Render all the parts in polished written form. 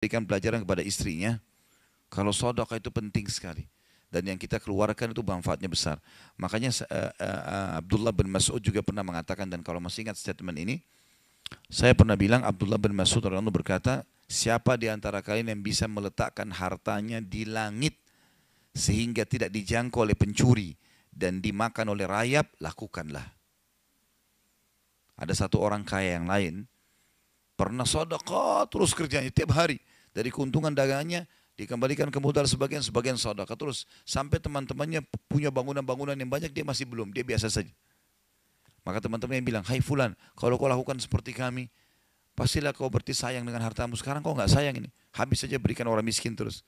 berikan pelajaran kepada istrinya, kalau sedekah itu penting sekali. Dan yang kita keluarkan itu manfaatnya besar. Makanya Abdullah bin Mas'ud juga pernah mengatakan, dan kalau masih ingat statement ini, saya pernah bilang Abdullah bin Mas'ud radhiyallahu anhu berkata, siapa di antara kalian yang bisa meletakkan hartanya di langit sehingga tidak dijangkau oleh pencuri dan dimakan oleh rayap, lakukanlah. Ada satu orang kaya yang lain, pernah sedekah terus kerjanya tiap hari. Dari keuntungan dagangannya dikembalikan ke modal sebagian, sebagian sedekah terus. Sampai teman-temannya punya bangunan-bangunan yang banyak, dia masih belum, dia biasa saja. Maka teman-teman yang bilang, hai fulan, kalau kau lakukan seperti kami, pastilah kau berarti sayang dengan hartamu. Sekarang kau nggak sayang ini, habis saja berikan orang miskin terus.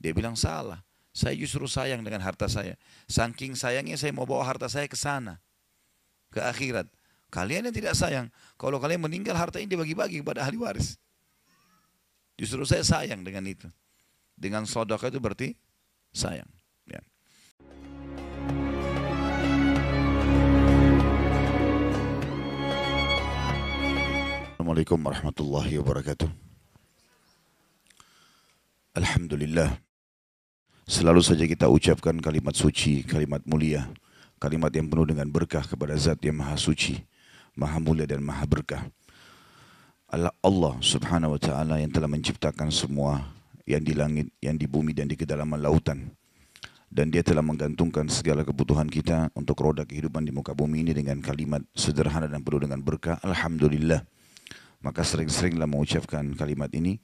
Dia bilang salah, saya justru sayang dengan harta saya. Saking sayangnya saya mau bawa harta saya ke sana, ke akhirat. Kalian yang tidak sayang, kalau kalian meninggal harta ini dibagi-bagi kepada ahli waris. Justru saya sayang dengan itu. Dengan sedekah itu berarti sayang. Ya. Assalamualaikum warahmatullahi wabarakatuh. Alhamdulillah. Selalu saja kita ucapkan kalimat suci, kalimat mulia, kalimat yang penuh dengan berkah kepada Zat yang Maha Suci, Maha Mulia dan Maha Berkah. Allah Subhanahu wa Ta'ala yang telah menciptakan semua yang di langit, yang di bumi dan di kedalaman lautan. Dan dia telah menggantungkan segala kebutuhan kita untuk roda kehidupan di muka bumi ini dengan kalimat sederhana dan penuh dengan berkah. Alhamdulillah. Maka sering-seringlah mengucapkan kalimat ini.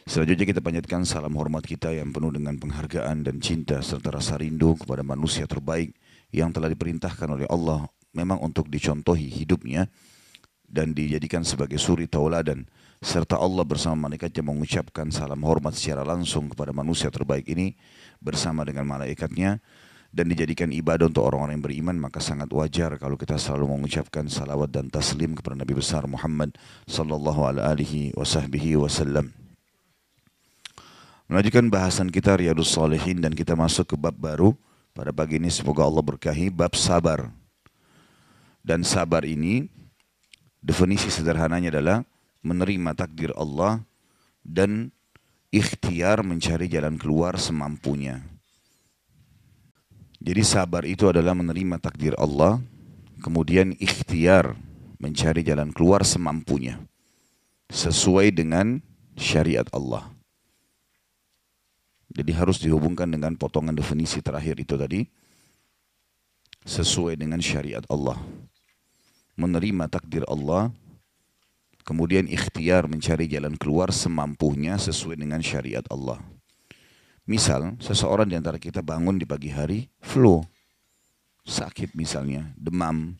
Selanjutnya kita panjatkan salam hormat kita yang penuh dengan penghargaan dan cinta serta rasa rindu kepada manusia terbaik yang telah diperintahkan oleh Allah memang untuk dicontohi hidupnya dan dijadikan sebagai suri tauladan, serta Allah bersama malaikatnya mengucapkan salam hormat secara langsung kepada manusia terbaik ini bersama dengan malaikatnya dan dijadikan ibadah untuk orang-orang yang beriman. Maka sangat wajar kalau kita selalu mengucapkan salawat dan taslim kepada Nabi besar Muhammad sallallahu alaihi wasallam. Melanjutkan bahasan kita Riyadhus Shalihin dan kita masuk ke bab baru pada pagi ini, semoga Allah berkahi, bab sabar. Dan sabar ini definisi sederhananya adalah menerima takdir Allah dan ikhtiar mencari jalan keluar semampunya. Jadi sabar itu adalah menerima takdir Allah, kemudian ikhtiar mencari jalan keluar semampunya, sesuai dengan syariat Allah. Jadi harus dihubungkan dengan potongan definisi terakhir itu tadi, sesuai dengan syariat Allah. Menerima takdir Allah, kemudian ikhtiar mencari jalan keluar semampunya sesuai dengan syariat Allah. Misal, seseorang di antara kita bangun di pagi hari, flu, sakit misalnya, demam,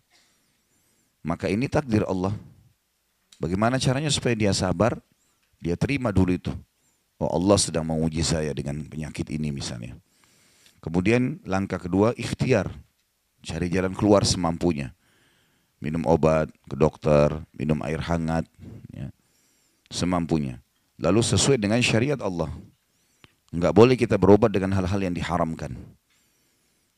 maka ini takdir Allah. Bagaimana caranya supaya dia sabar? Dia terima dulu itu. Oh, Allah sedang menguji saya dengan penyakit ini misalnya. Kemudian langkah kedua, ikhtiar, cari jalan keluar semampunya. Minum obat ke dokter, minum air hangat, ya, semampunya. Lalu sesuai dengan syariat Allah. Enggak boleh kita berobat dengan hal-hal yang diharamkan.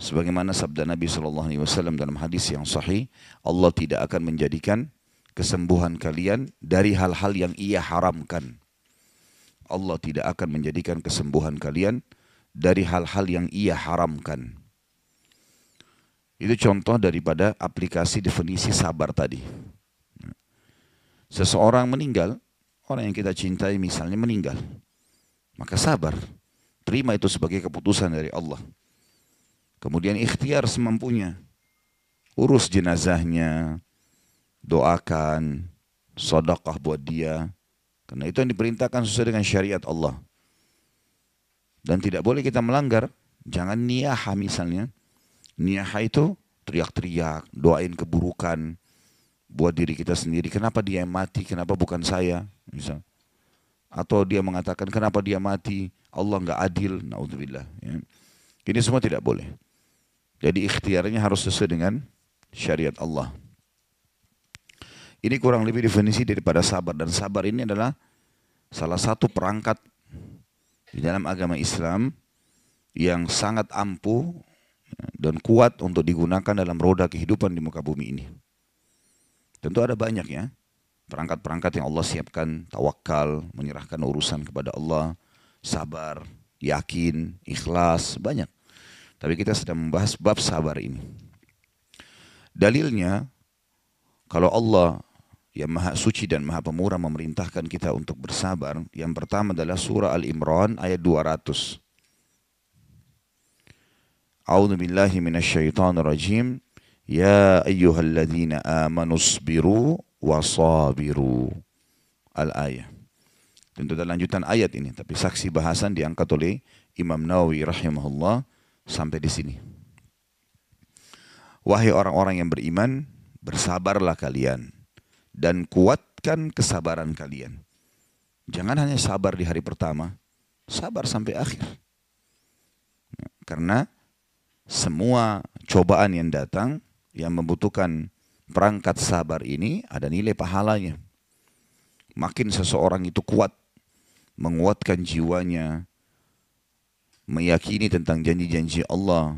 Sebagaimana sabda Nabi SAW dalam hadis yang sahih, Allah tidak akan menjadikan kesembuhan kalian dari hal-hal yang Ia haramkan. Allah tidak akan menjadikan kesembuhan kalian dari hal-hal yang Ia haramkan. Itu contoh daripada aplikasi definisi sabar tadi. Seseorang meninggal, orang yang kita cintai misalnya meninggal, maka sabar, terima itu sebagai keputusan dari Allah. Kemudian ikhtiar semampunya, urus jenazahnya, doakan, sedekah buat dia, karena itu yang diperintahkan sesuai dengan syariat Allah. Dan tidak boleh kita melanggar, jangan niyaha misalnya. Niyaha itu teriak-teriak, doain keburukan buat diri kita sendiri. Kenapa dia yang mati, kenapa bukan saya? Misal. Atau dia mengatakan kenapa dia mati, Allah nggak adil, naudzubillah. Ya. Ini semua tidak boleh. Jadi ikhtiarnya harus sesuai dengan syariat Allah. Ini kurang lebih definisi daripada sabar. Dan sabar ini adalah salah satu perangkat di dalam agama Islam yang sangat ampuh dan kuat untuk digunakan dalam roda kehidupan di muka bumi ini. Tentu ada banyak ya. Perangkat-perangkat yang Allah siapkan, tawakal, menyerahkan urusan kepada Allah, sabar, yakin, ikhlas, banyak. Tapi kita sedang membahas bab sabar ini. Dalilnya, kalau Allah yang maha suci dan maha pemurah memerintahkan kita untuk bersabar, yang pertama adalah surah Al-Imran ayat 200. A'udzu billahi minasyaitonir rajim. Ya ayyuhalladzina amanu sabiru wasabiru. Al-ayah. Tentu ada lanjutan ayat ini, tapi saksi bahasan diangkat oleh Imam Nawawi rahimahullah sampai di sini. Wahai orang-orang yang beriman, bersabarlah kalian dan kuatkan kesabaran kalian. Jangan hanya sabar di hari pertama, sabar sampai akhir. Karena semua cobaan yang datang yang membutuhkan perangkat sabar ini ada nilai pahalanya. Makin seseorang itu kuat, menguatkan jiwanya, meyakini tentang janji-janji Allah,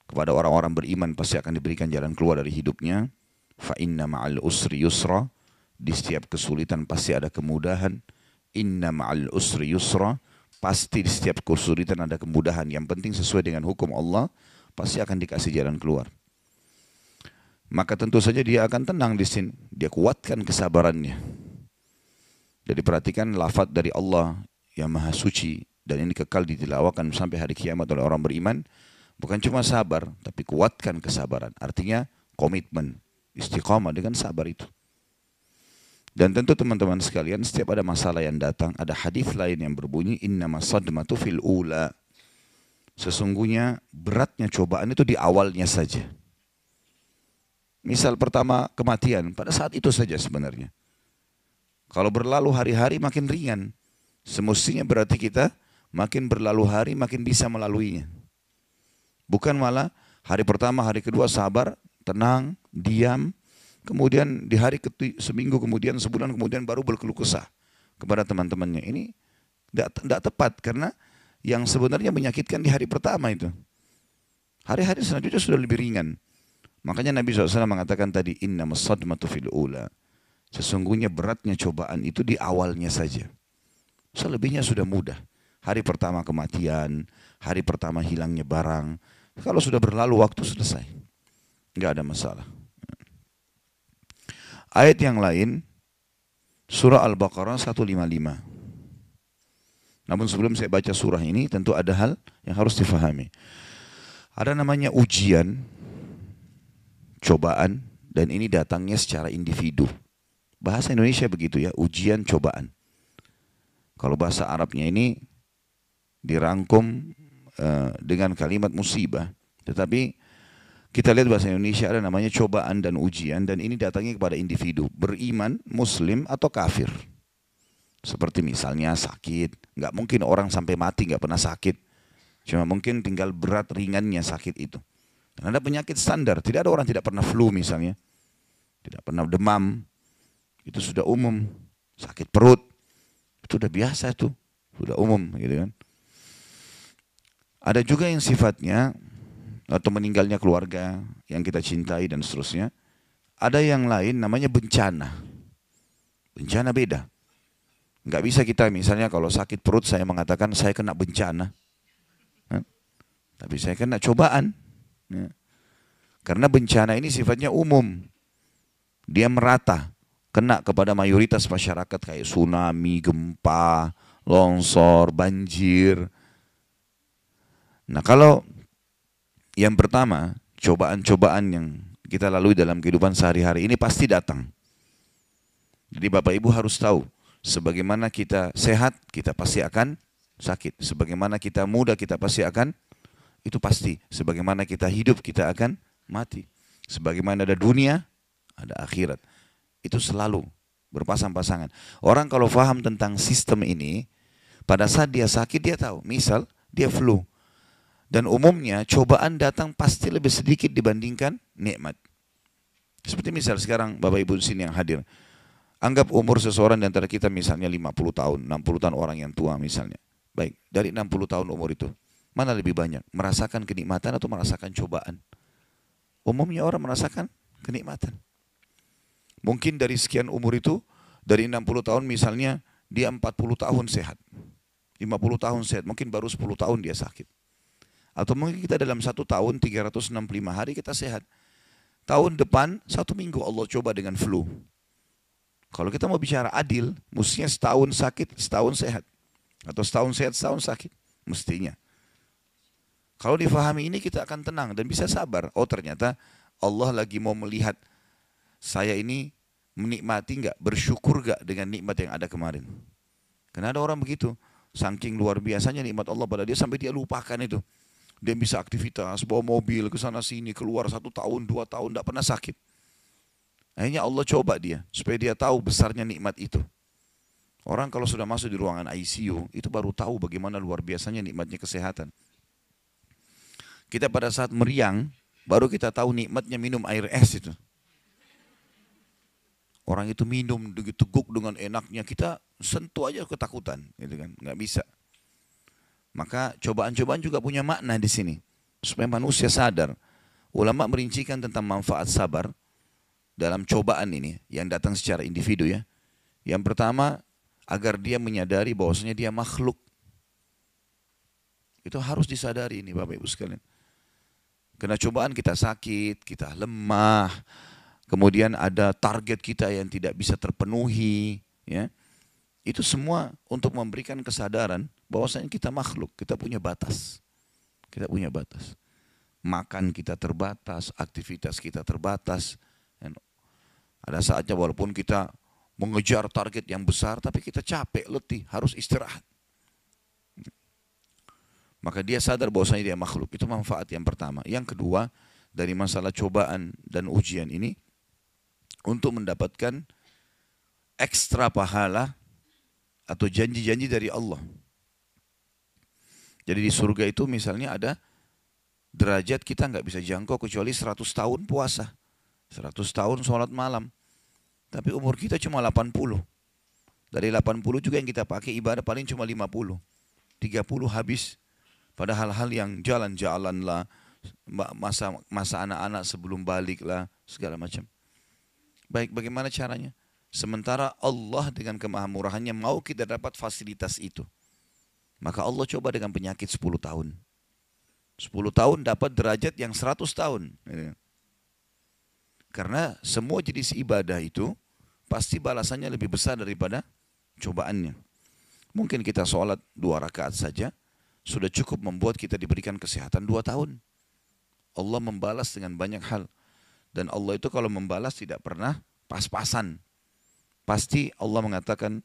kepada orang-orang beriman pasti akan diberikan jalan keluar dari hidupnya. Fa inna ma'al usri yusra. Di setiap kesulitan pasti ada kemudahan. Inna ma'al usri yusra. Pasti di setiap kesulitan ada kemudahan. Yang penting sesuai dengan hukum Allah, pasti akan dikasih jalan keluar. Maka tentu saja dia akan tenang di sini. Dia kuatkan kesabarannya. Jadi perhatikan lafaz dari Allah yang maha suci. Dan ini kekal ditilawakan sampai hari kiamat oleh orang beriman. Bukan cuma sabar, tapi kuatkan kesabaran. Artinya komitmen, istiqamah dengan sabar itu. Dan tentu teman-teman sekalian, setiap ada masalah yang datang, ada hadis lain yang berbunyi, innamas sadmatu fil ula. Sesungguhnya beratnya cobaan itu di awalnya saja. Misal pertama kematian, pada saat itu saja sebenarnya. Kalau berlalu hari-hari makin ringan. Semestinya berarti kita makin berlalu hari makin bisa melaluinya. Bukan malah hari pertama, hari kedua sabar, tenang, diam. Kemudian di hari seminggu kemudian, sebulan kemudian baru berkeluh kesah kepada teman-temannya. Ini tidak tepat karena yang sebenarnya menyakitkan di hari pertama itu. Hari-hari selanjutnya sudah lebih ringan. Makanya Nabi SAW mengatakan tadi, innamas sadmatu fil ula. Sesungguhnya beratnya cobaan itu di awalnya saja. Selebihnya sudah mudah. Hari pertama kematian, hari pertama hilangnya barang. Kalau sudah berlalu waktu selesai. Enggak ada masalah. Ayat yang lain, surah Al-Baqarah 155. Namun sebelum saya baca surah ini, tentu ada hal yang harus difahami. Ada namanya ujian, cobaan, dan ini datangnya secara individu. Bahasa Indonesia begitu ya, ujian, cobaan. Kalau bahasa Arabnya ini dirangkum dengan kalimat musibah. Tetapi kita lihat bahasa Indonesia ada namanya cobaan dan ujian, dan ini datangnya kepada individu, beriman, muslim atau kafir. Seperti misalnya sakit, nggak mungkin orang sampai mati nggak pernah sakit. Cuma mungkin tinggal berat ringannya sakit itu. Dan ada penyakit standar, tidak ada orang tidak pernah flu misalnya, tidak pernah demam, itu sudah umum. Sakit perut, itu sudah biasa itu, sudah umum gitu kan. Ada juga yang sifatnya atau meninggalnya keluarga yang kita cintai dan seterusnya. Ada yang lain namanya bencana. Bencana beda. Nggak bisa kita misalnya kalau sakit perut saya mengatakan saya kena bencana. Tapi saya kena cobaan. Ya. Karena bencana ini sifatnya umum. Dia merata. Kena kepada mayoritas masyarakat kayak tsunami, gempa, longsor, banjir. Nah kalau yang pertama, cobaan-cobaan yang kita lalui dalam kehidupan sehari-hari ini pasti datang. Jadi Bapak Ibu harus tahu, sebagaimana kita sehat, kita pasti akan sakit. Sebagaimana kita muda, kita pasti akan, itu pasti. Sebagaimana kita hidup, kita akan mati. Sebagaimana ada dunia, ada akhirat. Itu selalu berpasang-pasangan. Orang kalau faham tentang sistem ini, pada saat dia sakit dia tahu. Misal dia flu. Dan umumnya cobaan datang pasti lebih sedikit dibandingkan nikmat. Seperti misal sekarang Bapak Ibu di sini yang hadir. Anggap umur seseorang di antara kita misalnya 50 tahun, 60 tahun orang yang tua misalnya. Baik, dari 60 tahun umur itu, mana lebih banyak? Merasakan kenikmatan atau merasakan cobaan? Umumnya orang merasakan kenikmatan. Mungkin dari sekian umur itu, dari 60 tahun misalnya, dia 40 tahun sehat. 50 tahun sehat, mungkin baru 10 tahun dia sakit. Atau mungkin kita dalam 1 tahun 365 hari kita sehat. Tahun depan 1 minggu Allah coba dengan flu. Kalau kita mau bicara adil, mestinya setahun sakit, setahun sehat. Atau setahun sehat, setahun sakit. Mestinya. Kalau difahami ini kita akan tenang dan bisa sabar. Oh ternyata Allah lagi mau melihat saya ini menikmati enggak, bersyukur enggak dengan nikmat yang ada kemarin. Karena ada orang begitu. Saking luar biasanya nikmat Allah pada dia sampai dia lupakan itu. Dia bisa aktivitas, bawa mobil ke sana sini, keluar 1 tahun, 2 tahun, tidak pernah sakit. Akhirnya Allah coba dia, supaya dia tahu besarnya nikmat itu. Orang kalau sudah masuk di ruangan ICU, itu baru tahu bagaimana luar biasanya nikmatnya kesehatan. Kita pada saat meriang, baru kita tahu nikmatnya minum air es itu. Orang itu minum teguk dengan enaknya, kita sentuh aja ketakutan, gitu kan? Nggak bisa. Maka cobaan-cobaan juga punya makna di sini, supaya manusia sadar. Ulama merincikan tentang manfaat sabar dalam cobaan ini yang datang secara individu ya. Yang pertama, agar dia menyadari bahwasanya dia makhluk. Itu harus disadari ini Bapak Ibu sekalian. Karena cobaan kita sakit, kita lemah, kemudian ada target kita yang tidak bisa terpenuhi, ya. Itu semua untuk memberikan kesadaran bahwasanya kita makhluk, kita punya batas. Kita punya batas. Makan kita terbatas, aktivitas kita terbatas. Ada saatnya walaupun kita mengejar target yang besar, tapi kita capek, letih, harus istirahat. Maka dia sadar bahwasanya dia makhluk. Itu manfaat yang pertama. Yang kedua, dari masalah cobaan dan ujian ini, untuk mendapatkan ekstra pahala atau janji-janji dari Allah. Jadi di surga itu misalnya ada derajat kita nggak bisa jangkau kecuali 100 tahun puasa. 100 tahun sholat malam. Tapi umur kita cuma 80. Dari 80 juga yang kita pakai ibadah paling cuma 50. 30 habis pada hal-hal yang jalan-jalan lah, masa anak-anak sebelum balik lah, segala macam. Baik, bagaimana caranya? Sementara Allah dengan kemahamurahannya mau kita dapat fasilitas itu. Maka Allah coba dengan penyakit 10 tahun. 10 tahun dapat derajat yang 100 tahun. Karena semua jenis ibadah itu pasti balasannya lebih besar daripada cobaannya. Mungkin kita sholat 2 rakaat saja sudah cukup membuat kita diberikan kesehatan 2 tahun. Allah membalas dengan banyak hal. Dan Allah itu kalau membalas tidak pernah pas-pasan. Pasti Allah mengatakan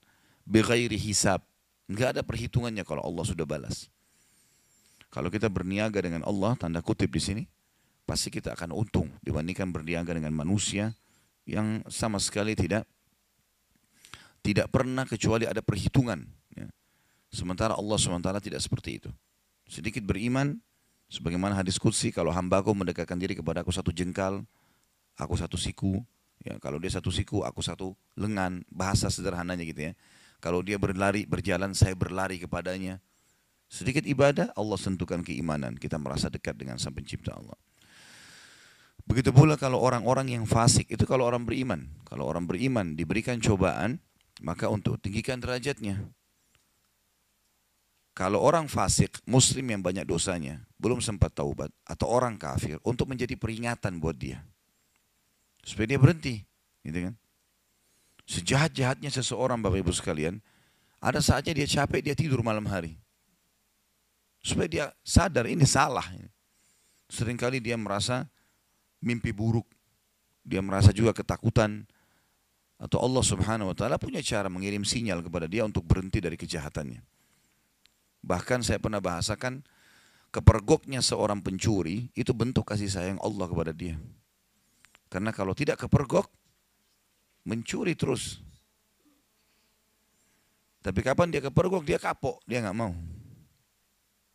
bighairi hisab. Enggak ada perhitungannya kalau Allah sudah balas. Kalau kita berniaga dengan Allah, tanda kutip di sini, pasti kita akan untung dibandingkan berniaga dengan manusia yang sama sekali tidak pernah kecuali ada perhitungan. Ya. Sementara Allah SWT tidak seperti itu. Sedikit beriman, sebagaimana hadis qudsi, kalau hambaku mendekatkan diri kepada aku 1 jengkal, aku 1 siku. Ya, kalau dia 1 siku, aku 1 lengan. Bahasa sederhananya gitu ya. Kalau dia berjalan, saya berlari kepadanya. Sedikit ibadah, Allah sentuhkan keimanan. Kita merasa dekat dengan Sang Pencipta Allah. Begitu pula kalau orang-orang yang fasik, itu kalau orang beriman. Kalau orang beriman diberikan cobaan, maka untuk tinggikan derajatnya. Kalau orang fasik, muslim yang banyak dosanya, belum sempat taubat, atau orang kafir, untuk menjadi peringatan buat dia. Supaya dia berhenti. Gitu kan? Sejahat-jahatnya seseorang Bapak Ibu sekalian, ada saatnya dia capek, dia tidur malam hari. Supaya dia sadar ini salah. Seringkali dia merasa mimpi buruk. Dia merasa juga ketakutan. Atau Allah Subhanahu wa ta'ala punya cara mengirim sinyal kepada dia untuk berhenti dari kejahatannya. Bahkan saya pernah bahasakan, kepergoknya seorang pencuri itu bentuk kasih sayang Allah kepada dia. Karena kalau tidak kepergok, mencuri terus. Tapi kapan dia kepergok, dia kapok, dia nggak mau.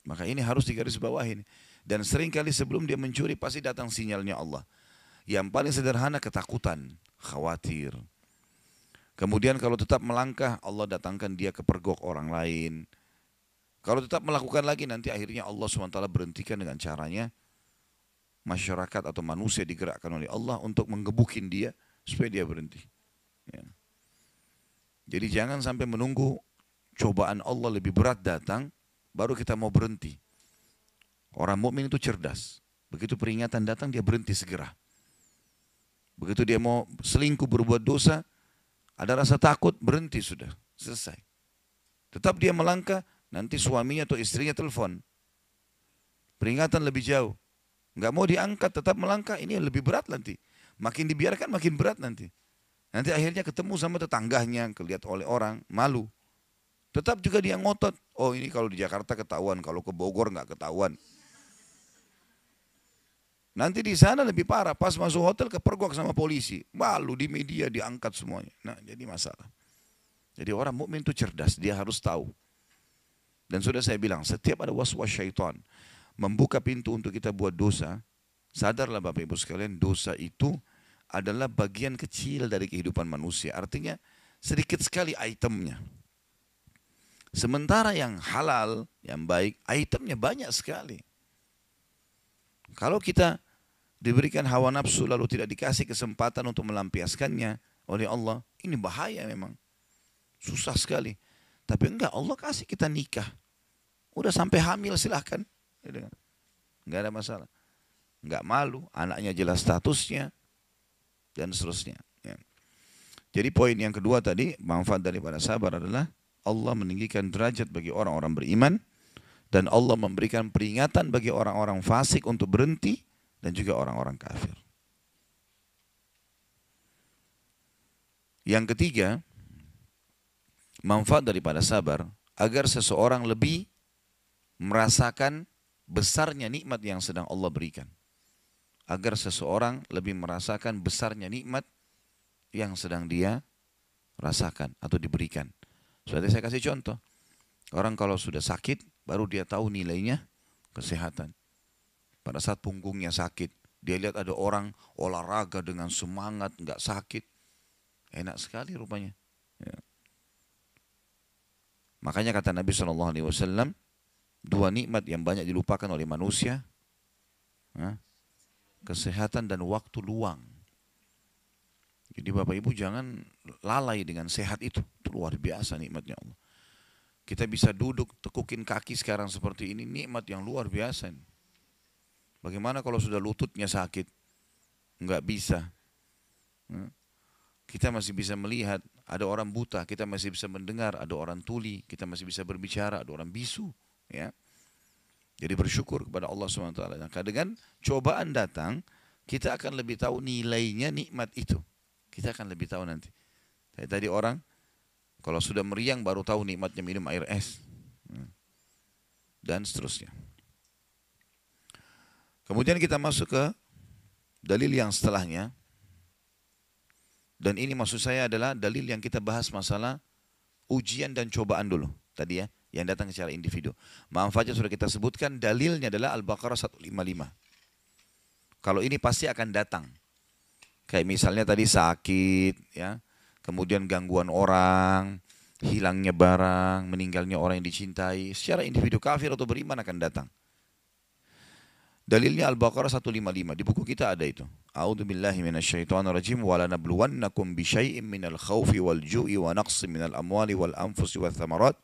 Maka ini harus digarisbawahi. Dan seringkali sebelum dia mencuri pasti datang sinyalnya Allah. Yang paling sederhana ketakutan, khawatir. Kemudian kalau tetap melangkah, Allah datangkan dia kepergok orang lain. Kalau tetap melakukan lagi, nanti akhirnya Allah SWT berhentikan dengan caranya. Masyarakat atau manusia digerakkan oleh Allah untuk menggebukin dia supaya dia berhenti. Ya. Jadi jangan sampai menunggu cobaan Allah lebih berat datang, baru kita mau berhenti. Orang mukmin itu cerdas. Begitu peringatan datang dia berhenti segera. Begitu dia mau selingkuh berbuat dosa, ada rasa takut, berhenti sudah, selesai. Tetap dia melangkah, nanti suaminya atau istrinya telepon. Peringatan lebih jauh. Nggak mau diangkat, tetap melangkah, ini lebih berat nanti. Makin dibiarkan makin berat nanti. Nanti akhirnya ketemu sama tetangganya, kelihatan oleh orang, malu. Tetap juga dia ngotot. Oh ini kalau di Jakarta ketahuan, kalau ke Bogor nggak ketahuan. Nanti di sana lebih parah, pas masuk hotel kepergok sama polisi. Malu di media diangkat semuanya. Nah jadi masalah. Jadi orang mukmin itu cerdas, dia harus tahu. Dan sudah saya bilang, setiap ada waswas syaitan, membuka pintu untuk kita buat dosa, sadarlah Bapak Ibu sekalian, dosa itu adalah bagian kecil dari kehidupan manusia. Artinya sedikit sekali itemnya. Sementara yang halal, yang baik, itemnya banyak sekali. Kalau kita diberikan hawa nafsu lalu tidak dikasih kesempatan untuk melampiaskannya oleh Allah, ini bahaya memang. Susah sekali. Tapi enggak, Allah kasih kita nikah. Udah sampai hamil silahkan. Enggak ada masalah. Enggak malu, anaknya jelas statusnya, dan seterusnya. Ya. Jadi poin yang kedua tadi, manfaat daripada sabar adalah Allah meninggikan derajat bagi orang-orang beriman, dan Allah memberikan peringatan bagi orang-orang fasik untuk berhenti, dan juga orang-orang kafir. Yang ketiga, manfaat daripada sabar, agar seseorang lebih merasakan besarnya nikmat yang sedang Allah berikan. Agar seseorang lebih merasakan besarnya nikmat yang sedang dia rasakan atau diberikan. Sudah saya kasih contoh. Orang kalau sudah sakit, baru dia tahu nilainya kesehatan. Pada saat punggungnya sakit, dia lihat ada orang olahraga dengan semangat, nggak sakit. Enak sekali rupanya. Ya. Makanya kata Nabi SAW, dua nikmat yang banyak dilupakan oleh manusia, kesehatan dan waktu luang. Jadi Bapak Ibu jangan lalai dengan sehat itu. Itu luar biasa nikmatnya Allah. Kita bisa duduk, tekukin kaki sekarang seperti ini, nikmat yang luar biasa. Bagaimana kalau sudah lututnya sakit? Enggak bisa. Kita masih bisa melihat, ada orang buta, kita masih bisa mendengar, ada orang tuli, kita masih bisa berbicara, ada orang bisu. Ya. Jadi bersyukur kepada Allah SWT. Nah, dengan cobaan datang, kita akan lebih tahu nilainya nikmat itu. Kita akan lebih tahu nanti. Tadi orang, kalau sudah meriang baru tahu nikmatnya minum air es. Dan seterusnya. Kemudian kita masuk ke dalil yang setelahnya. Dan ini maksud saya adalah dalil yang kita bahas masalah ujian dan cobaan dulu. Tadi ya, yang datang secara individu. Manfaatnya sudah kita sebutkan, dalilnya adalah Al-Baqarah 155. Kalau ini pasti akan datang. Kayak misalnya tadi sakit, ya, kemudian gangguan orang, hilangnya barang, meninggalnya orang yang dicintai. Secara individu kafir atau beriman akan datang. Dalilnya Al-Baqarah 155. Di buku kita ada itu. A'udzubillahi minasyaitonirrajim wa lanabluwannakum bisyai'im minal khaufi wal ju'i wa naqsim minal amwali wal anfusi wath thamarat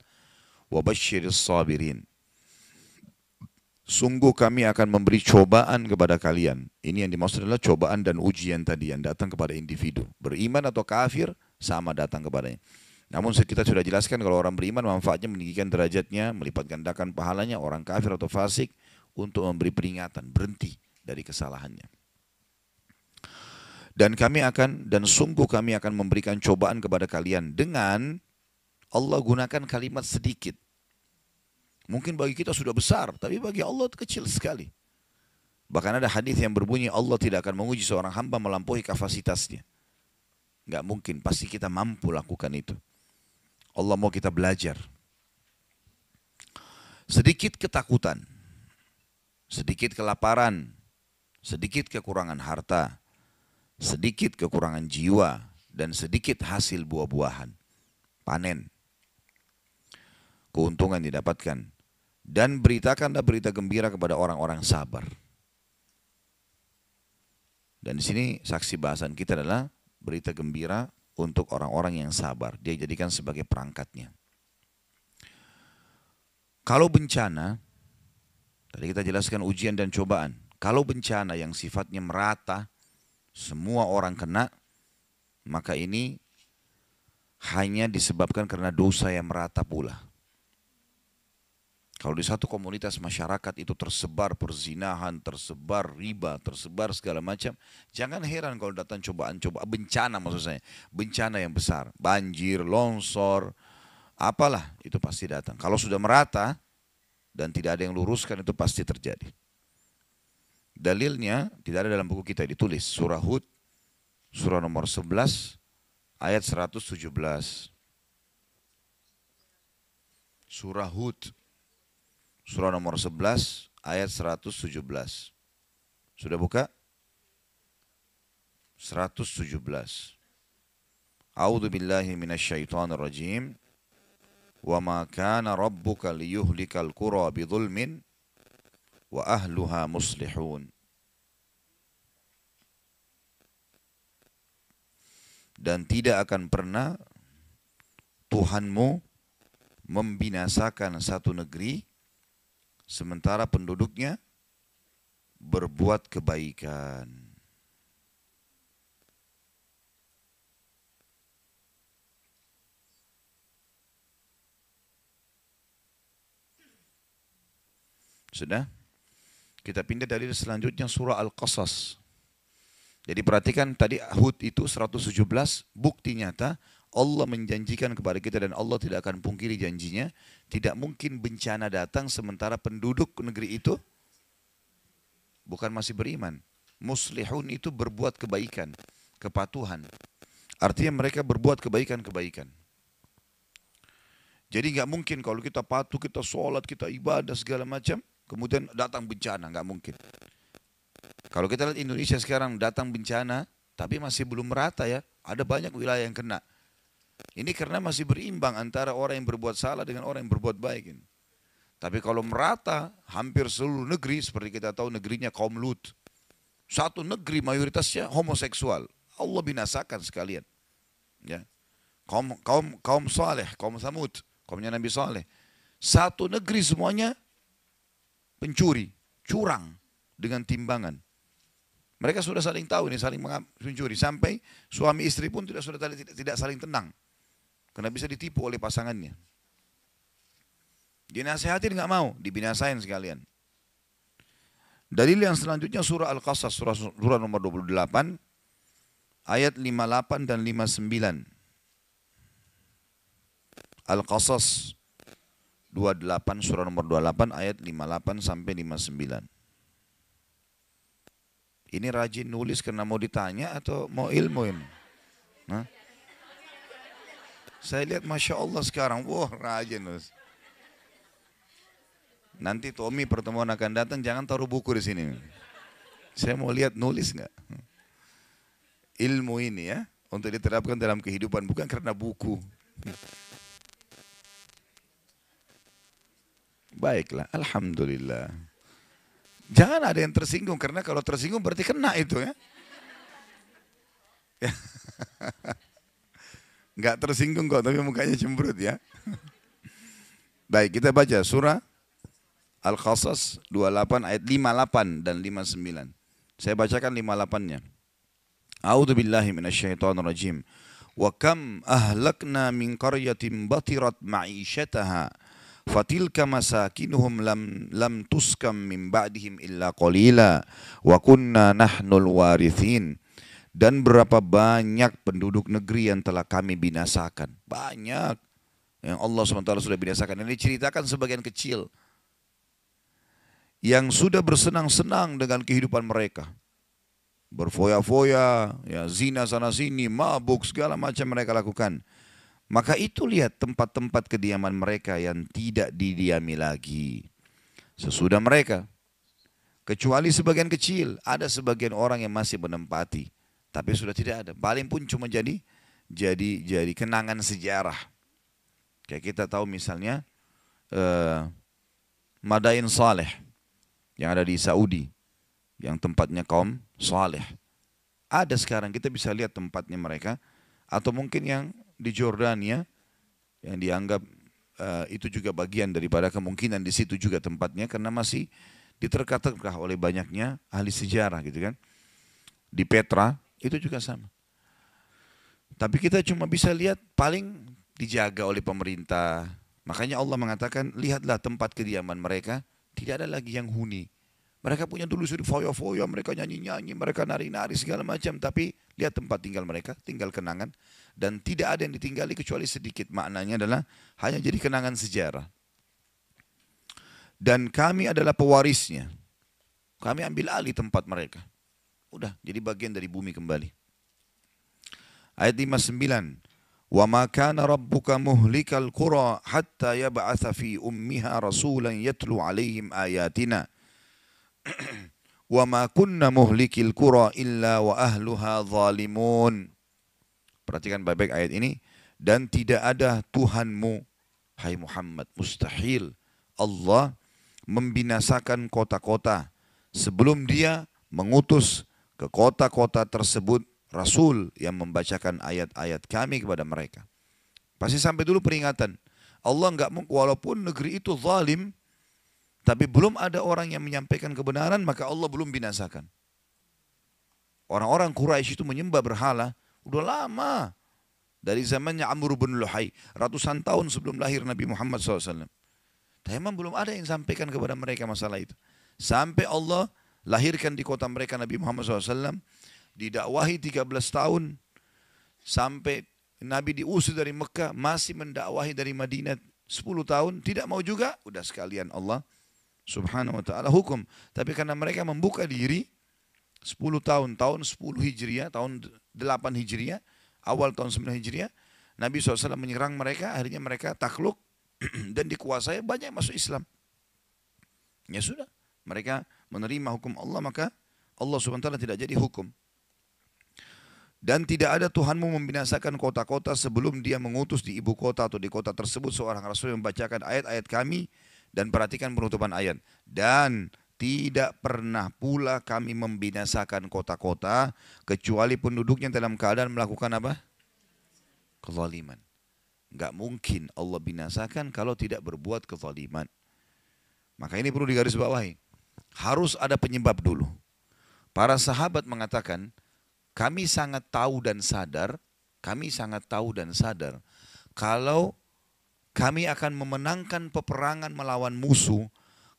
wa basyiris sabirin. Sungguh kami akan memberi cobaan kepada kalian. Ini yang dimaksud adalah cobaan dan ujian tadi yang datang kepada individu. Beriman atau kafir sama datang kepadanya. Namun kita sudah jelaskan kalau orang beriman manfaatnya meninggikan derajatnya, melipat gandakan pahalanya. Orang kafir atau fasik untuk memberi peringatan, berhenti dari kesalahannya. Dan sungguh kami akan memberikan cobaan kepada kalian dengan Allah gunakan kalimat sedikit. Mungkin bagi kita sudah besar, tapi bagi Allah itu kecil sekali. Bahkan ada hadis yang berbunyi Allah tidak akan menguji seorang hamba melampaui kapasitasnya. Enggak mungkin, pasti kita mampu lakukan itu. Allah mau kita belajar. Sedikit ketakutan, sedikit kelaparan, sedikit kekurangan harta, sedikit kekurangan jiwa, dan sedikit hasil buah-buahan. Panen. Keuntungan didapatkan. Dan beritakanlah berita gembira kepada orang-orang sabar. Dan di sini saksi bahasan kita adalah berita gembira untuk orang-orang yang sabar. Dia jadikan sebagai perangkatnya. Kalau bencana, tadi kita jelaskan ujian dan cobaan. Kalau bencana yang sifatnya merata, semua orang kena, maka ini hanya disebabkan karena dosa yang merata pula. Kalau di satu komunitas masyarakat itu tersebar perzinahan, tersebar riba, tersebar segala macam, jangan heran kalau datang cobaan-cobaan, bencana maksud saya, bencana yang besar, banjir, longsor, apalah itu pasti datang. Kalau sudah merata dan tidak ada yang luruskan itu pasti terjadi. Dalilnya tidak ada dalam buku kita, ditulis surah Hud, surah nomor 11, ayat 117. Surah Hud, surah nomor 11, ayat 117. Sudah buka? 117. A'udzu billahi minasyaitonir rajim. Wa ma kana rabbuka liyuhlikal qura bidzulmin wa ahluha muslihun. Dan tidak akan pernah Tuhanmu membinasakan satu negeri sementara penduduknya berbuat kebaikan. Sudah? Kita pindah dalil selanjutnya surah Al-Qasas. Jadi perhatikan tadi Hud itu 117, bukti nyata Allah menjanjikan kepada kita dan Allah tidak akan pungkiri janjinya. Tidak mungkin bencana datang sementara penduduk negeri itu bukan masih beriman. Muslihun itu berbuat kebaikan, kepatuhan. Artinya mereka berbuat kebaikan-kebaikan. Jadi nggak mungkin kalau kita patuh, kita sholat, kita ibadah segala macam, kemudian datang bencana, nggak mungkin. Kalau kita lihat Indonesia sekarang datang bencana, tapi masih belum merata ya. Ada banyak wilayah yang kena. Ini karena masih berimbang antara orang yang berbuat salah dengan orang yang berbuat baik. Tapi kalau merata, hampir seluruh negeri, seperti kita tahu negerinya kaum Lut. Satu negeri mayoritasnya homoseksual. Allah binasakan sekalian. Ya. Kaum Saleh, kaum Thamud, kaumnya Nabi Saleh. Satu negeri semuanya pencuri, curang dengan timbangan. Mereka sudah saling tahu ini, saling mencuri. Sampai suami istri pun tidak saling tenang. Karena bisa ditipu oleh pasangannya. Dinasihatin nggak mau, dibinasain sekalian. Dalil yang selanjutnya surah Al-Qasas, surah nomor 28, ayat 58 dan 59. Al-Qasas 28, surah nomor 28, ayat 58 sampai 59. Ini rajin nulis karena mau ditanya atau mau ilmu ini? Hah? Saya lihat Masya Allah sekarang, wah rajin nulis. Nanti Tommy pertemuan akan datang, jangan taruh buku di sini. Saya mau lihat nulis nggak? Ilmu ini ya, untuk diterapkan dalam kehidupan, bukan karena buku. Baiklah, Alhamdulillah. Jangan ada yang tersinggung, karena kalau tersinggung berarti kena itu ya. Nggak tersinggung kok, tapi mukanya cemberut ya. Baik, kita baca surah Al-Qasas 28 ayat 58 dan 59. Saya bacakan 58-nya. A'udzu billahi minasyaitonir rajim. Wa kam ahlakna min qaryatin batirat ma'isyataha fatilka masakinuhum lam tuskam min ba'dihim illa qalila wa kunna nahnul warithin. Dan berapa banyak penduduk negeri yang telah kami binasakan. Banyak yang Allah SWT sudah binasakan. Ini diceritakan sebagian kecil yang sudah bersenang-senang dengan kehidupan mereka. Berfoya-foya, ya, zina sana sini, mabuk, segala macam mereka lakukan. Maka itu lihat tempat-tempat kediaman mereka yang tidak didiami lagi sesudah mereka. Kecuali sebagian kecil, ada sebagian orang yang masih menempati. Tapi sudah tidak ada. Paling pun cuma jadi kenangan sejarah. Kayak kita tahu misalnya Madain Saleh yang ada di Saudi, yang tempatnya kaum Saleh. Ada sekarang, kita bisa lihat tempatnya mereka. Atau mungkin yang di Jordania, yang dianggap itu juga bagian daripada kemungkinan di situ juga tempatnya, karena masih diterka-terka oleh banyaknya ahli sejarah gitu kan. Di Petra, itu juga sama. Tapi kita cuma bisa lihat paling dijaga oleh pemerintah. Makanya Allah mengatakan, lihatlah tempat kediaman mereka, tidak ada lagi yang huni. Mereka punya dulu sudah foya-foya, mereka nyanyi-nyanyi, mereka nari-nari segala macam. Tapi lihat tempat tinggal mereka, tinggal kenangan. Dan tidak ada yang ditinggali kecuali sedikit. Maknanya adalah hanya jadi kenangan sejarah. Dan kami adalah pewarisnya. Kami ambil alih tempat mereka. Udah, jadi bagian dari bumi kembali. Ayat 59. وَمَا كَانَ رَبُّكَ مُهْلِكَ الْقُرَى حَتَّى يَبْعَثَ فِي أُمِّهَا رَسُولًا يَتْلُو عَلَيْهِمْ آيَاتِنَا وَمَا كُنَّ مُهْلِكِ الْقُرَى إِلَّا وَأَهْلُهَا ظَالِمُونَ. Perhatikan baik-baik ayat ini. Dan tidak ada Tuhanmu, hai Muhammad, mustahil Allah membinasakan kota-kota sebelum dia mengutus ke kota-kota tersebut Rasul yang membacakan ayat-ayat kami kepada mereka. Pasti sampai dulu peringatan. Allah enggak, walaupun negeri itu zalim, tapi belum ada orang yang menyampaikan kebenaran, maka Allah belum binasakan. Orang-orang Quraisy itu menyembah berhala udah lama. Dari zamannya Amr bin Luhai, ratusan tahun sebelum lahir Nabi Muhammad SAW. Tapi memang belum ada yang sampaikan kepada mereka masalah itu. Sampai Allah lahirkan di kota mereka Nabi Muhammad SAW, didakwahi 13 tahun, sampai Nabi diusir dari Mekah, masih mendakwahi dari Madinah 10 tahun, tidak mau juga, udah sekalian Allah subhanahu wa ta'ala hukum. Tapi karena mereka membuka diri, 10 tahun, tahun 10 Hijriah, tahun 8 Hijriah, awal tahun 9 Hijriah, Nabi SAW menyerang mereka, akhirnya mereka takluk, dan dikuasai, banyak masuk Islam. Ya sudah, mereka menerima hukum Allah, maka Allah SWT tidak jadi hukum. Dan tidak ada Tuhanmu membinasakan kota-kota sebelum dia mengutus di ibu kota atau di kota tersebut seorang Rasul yang membacakan ayat-ayat kami. Dan perhatikan penutupan ayat. Dan tidak pernah pula kami membinasakan kota-kota kecuali penduduknya dalam keadaan melakukan apa? Kezaliman. Enggak mungkin Allah binasakan kalau tidak berbuat kezaliman. Maka ini perlu digarisbawahi. Harus ada penyebab dulu. Para sahabat mengatakan, kami sangat tahu dan sadar kalau kami akan memenangkan peperangan melawan musuh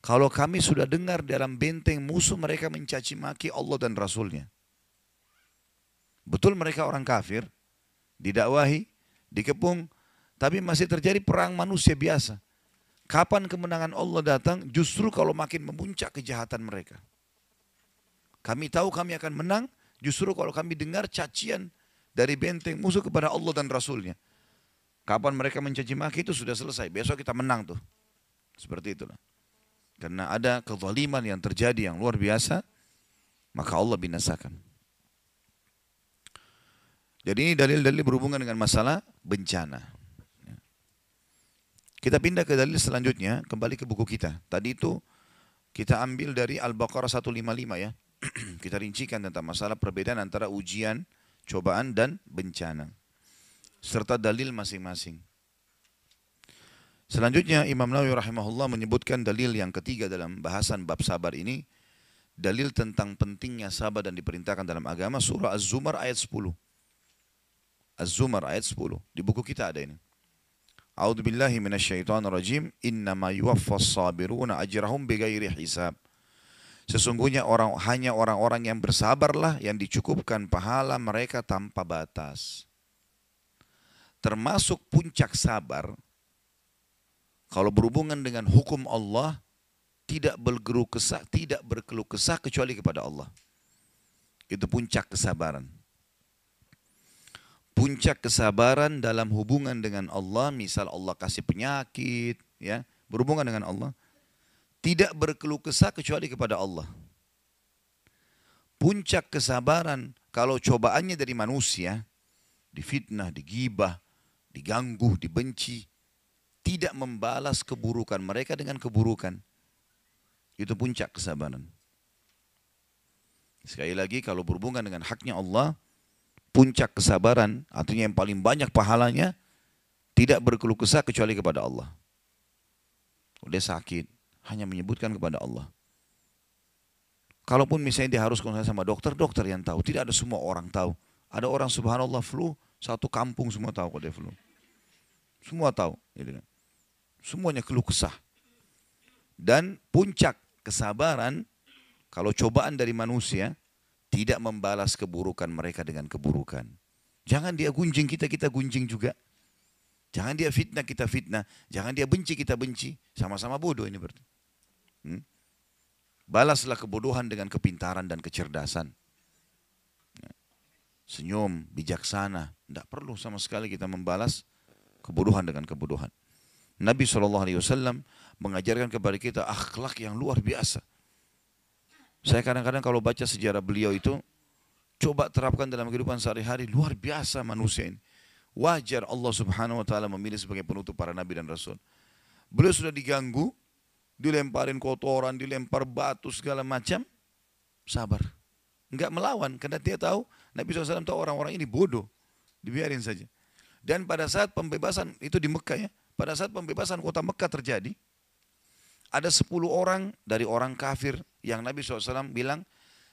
kalau kami sudah dengar dalam benteng musuh mereka mencaci maki Allah dan Rasulnya. Betul mereka orang kafir, didakwahi, dikepung, tapi masih terjadi perang manusia biasa. Kapan kemenangan Allah datang? Justru kalau makin memuncak kejahatan mereka. Kami tahu kami akan menang, justru kalau kami dengar cacian dari benteng musuh kepada Allah dan Rasulnya. Kapan mereka mencaci maki itu sudah selesai. Besok kita menang tuh. Seperti itulah. Karena ada kezaliman yang terjadi yang luar biasa, maka Allah binasakan. Jadi ini dalil-dalil berhubungan dengan masalah bencana. Kita pindah ke dalil selanjutnya, kembali ke buku kita. Tadi itu kita ambil dari Al-Baqarah 155 ya. Kita rincikan tentang masalah perbedaan antara ujian, cobaan dan bencana. Serta dalil masing-masing. Selanjutnya Imam Nawawi rahimahullah menyebutkan dalil yang ketiga dalam bahasan bab sabar ini. Dalil tentang pentingnya sabar dan diperintahkan dalam agama, surah Az-Zumar ayat 10. Az-Zumar ayat 10. Di buku kita ada ini. A'udzu billahi minasyaitonir rajim. Innama yuwaffas sabiruna ajrahum bighairi hisab. Sesungguhnya hanya orang-orang yang bersabarlah yang dicukupkan pahala mereka tanpa batas. Termasuk puncak sabar, kalau berhubungan dengan hukum Allah, tidak berkeluh kesah kecuali kepada Allah. Itu puncak kesabaran. Puncak kesabaran dalam hubungan dengan Allah, misal Allah kasih penyakit, ya, berhubungan dengan Allah, tidak berkeluh kesah kecuali kepada Allah. Puncak kesabaran kalau cobaannya dari manusia, difitnah, digibah, diganggu, dibenci, tidak membalas keburukan mereka dengan keburukan. Itu puncak kesabaran. Sekali lagi, kalau berhubungan dengan haknya Allah, puncak kesabaran, artinya yang paling banyak pahalanya, tidak berkeluh kesah kecuali kepada Allah. Udah sakit, hanya menyebutkan kepada Allah. Kalaupun misalnya dia harus konsultasi sama dokter, dokter yang tahu. Tidak ada semua orang tahu. Ada orang subhanallah flu, satu kampung semua tahu kalau dia flu. Semua tahu. Gitu kan. Semuanya keluh kesah. Dan puncak kesabaran, kalau cobaan dari manusia, tidak membalas keburukan mereka dengan keburukan. Jangan dia gunjing kita, kita gunjing juga. Jangan dia fitnah, kita fitnah. Jangan dia benci, kita benci. Sama-sama bodoh ini berarti. Balaslah kebodohan dengan kepintaran dan kecerdasan. Senyum, bijaksana. Tidak perlu sama sekali kita membalas kebodohan dengan kebodohan. Nabi SAW mengajarkan kepada kita akhlak yang luar biasa. Saya kadang-kadang kalau baca sejarah beliau itu, coba terapkan dalam kehidupan sehari-hari, luar biasa manusia ini. Wajar Allah Subhanahu wa Ta'ala memilih sebagai penutup para nabi dan rasul. Beliau sudah diganggu, dilemparin kotoran, dilempar batu segala macam, sabar. Enggak melawan, karena dia tahu, Nabi SAW tahu orang-orang ini bodoh, dibiarin saja. Dan pada saat pembebasan, itu di Mekah ya, pada saat pembebasan kota Mekah terjadi, ada 10 orang dari orang kafir yang Nabi SAW bilang,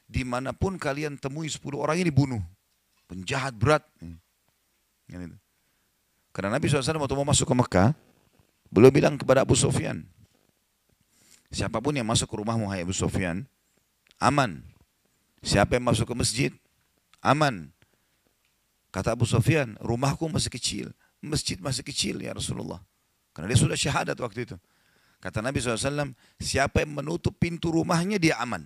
dimanapun kalian temui 10 orang ini bunuh. Penjahat berat. Karena Nabi SAW waktu mau masuk ke Mekah, beliau bilang kepada Abu Sufyan, siapapun yang masuk ke rumahmu, hai Abu Sufyan, aman. Siapa yang masuk ke masjid, aman. Kata Abu Sufyan, rumahku masih kecil, masjid masih kecil ya Rasulullah. Karena dia sudah syahadat waktu itu. Kata Nabi SAW, siapa yang menutup pintu rumahnya, dia aman.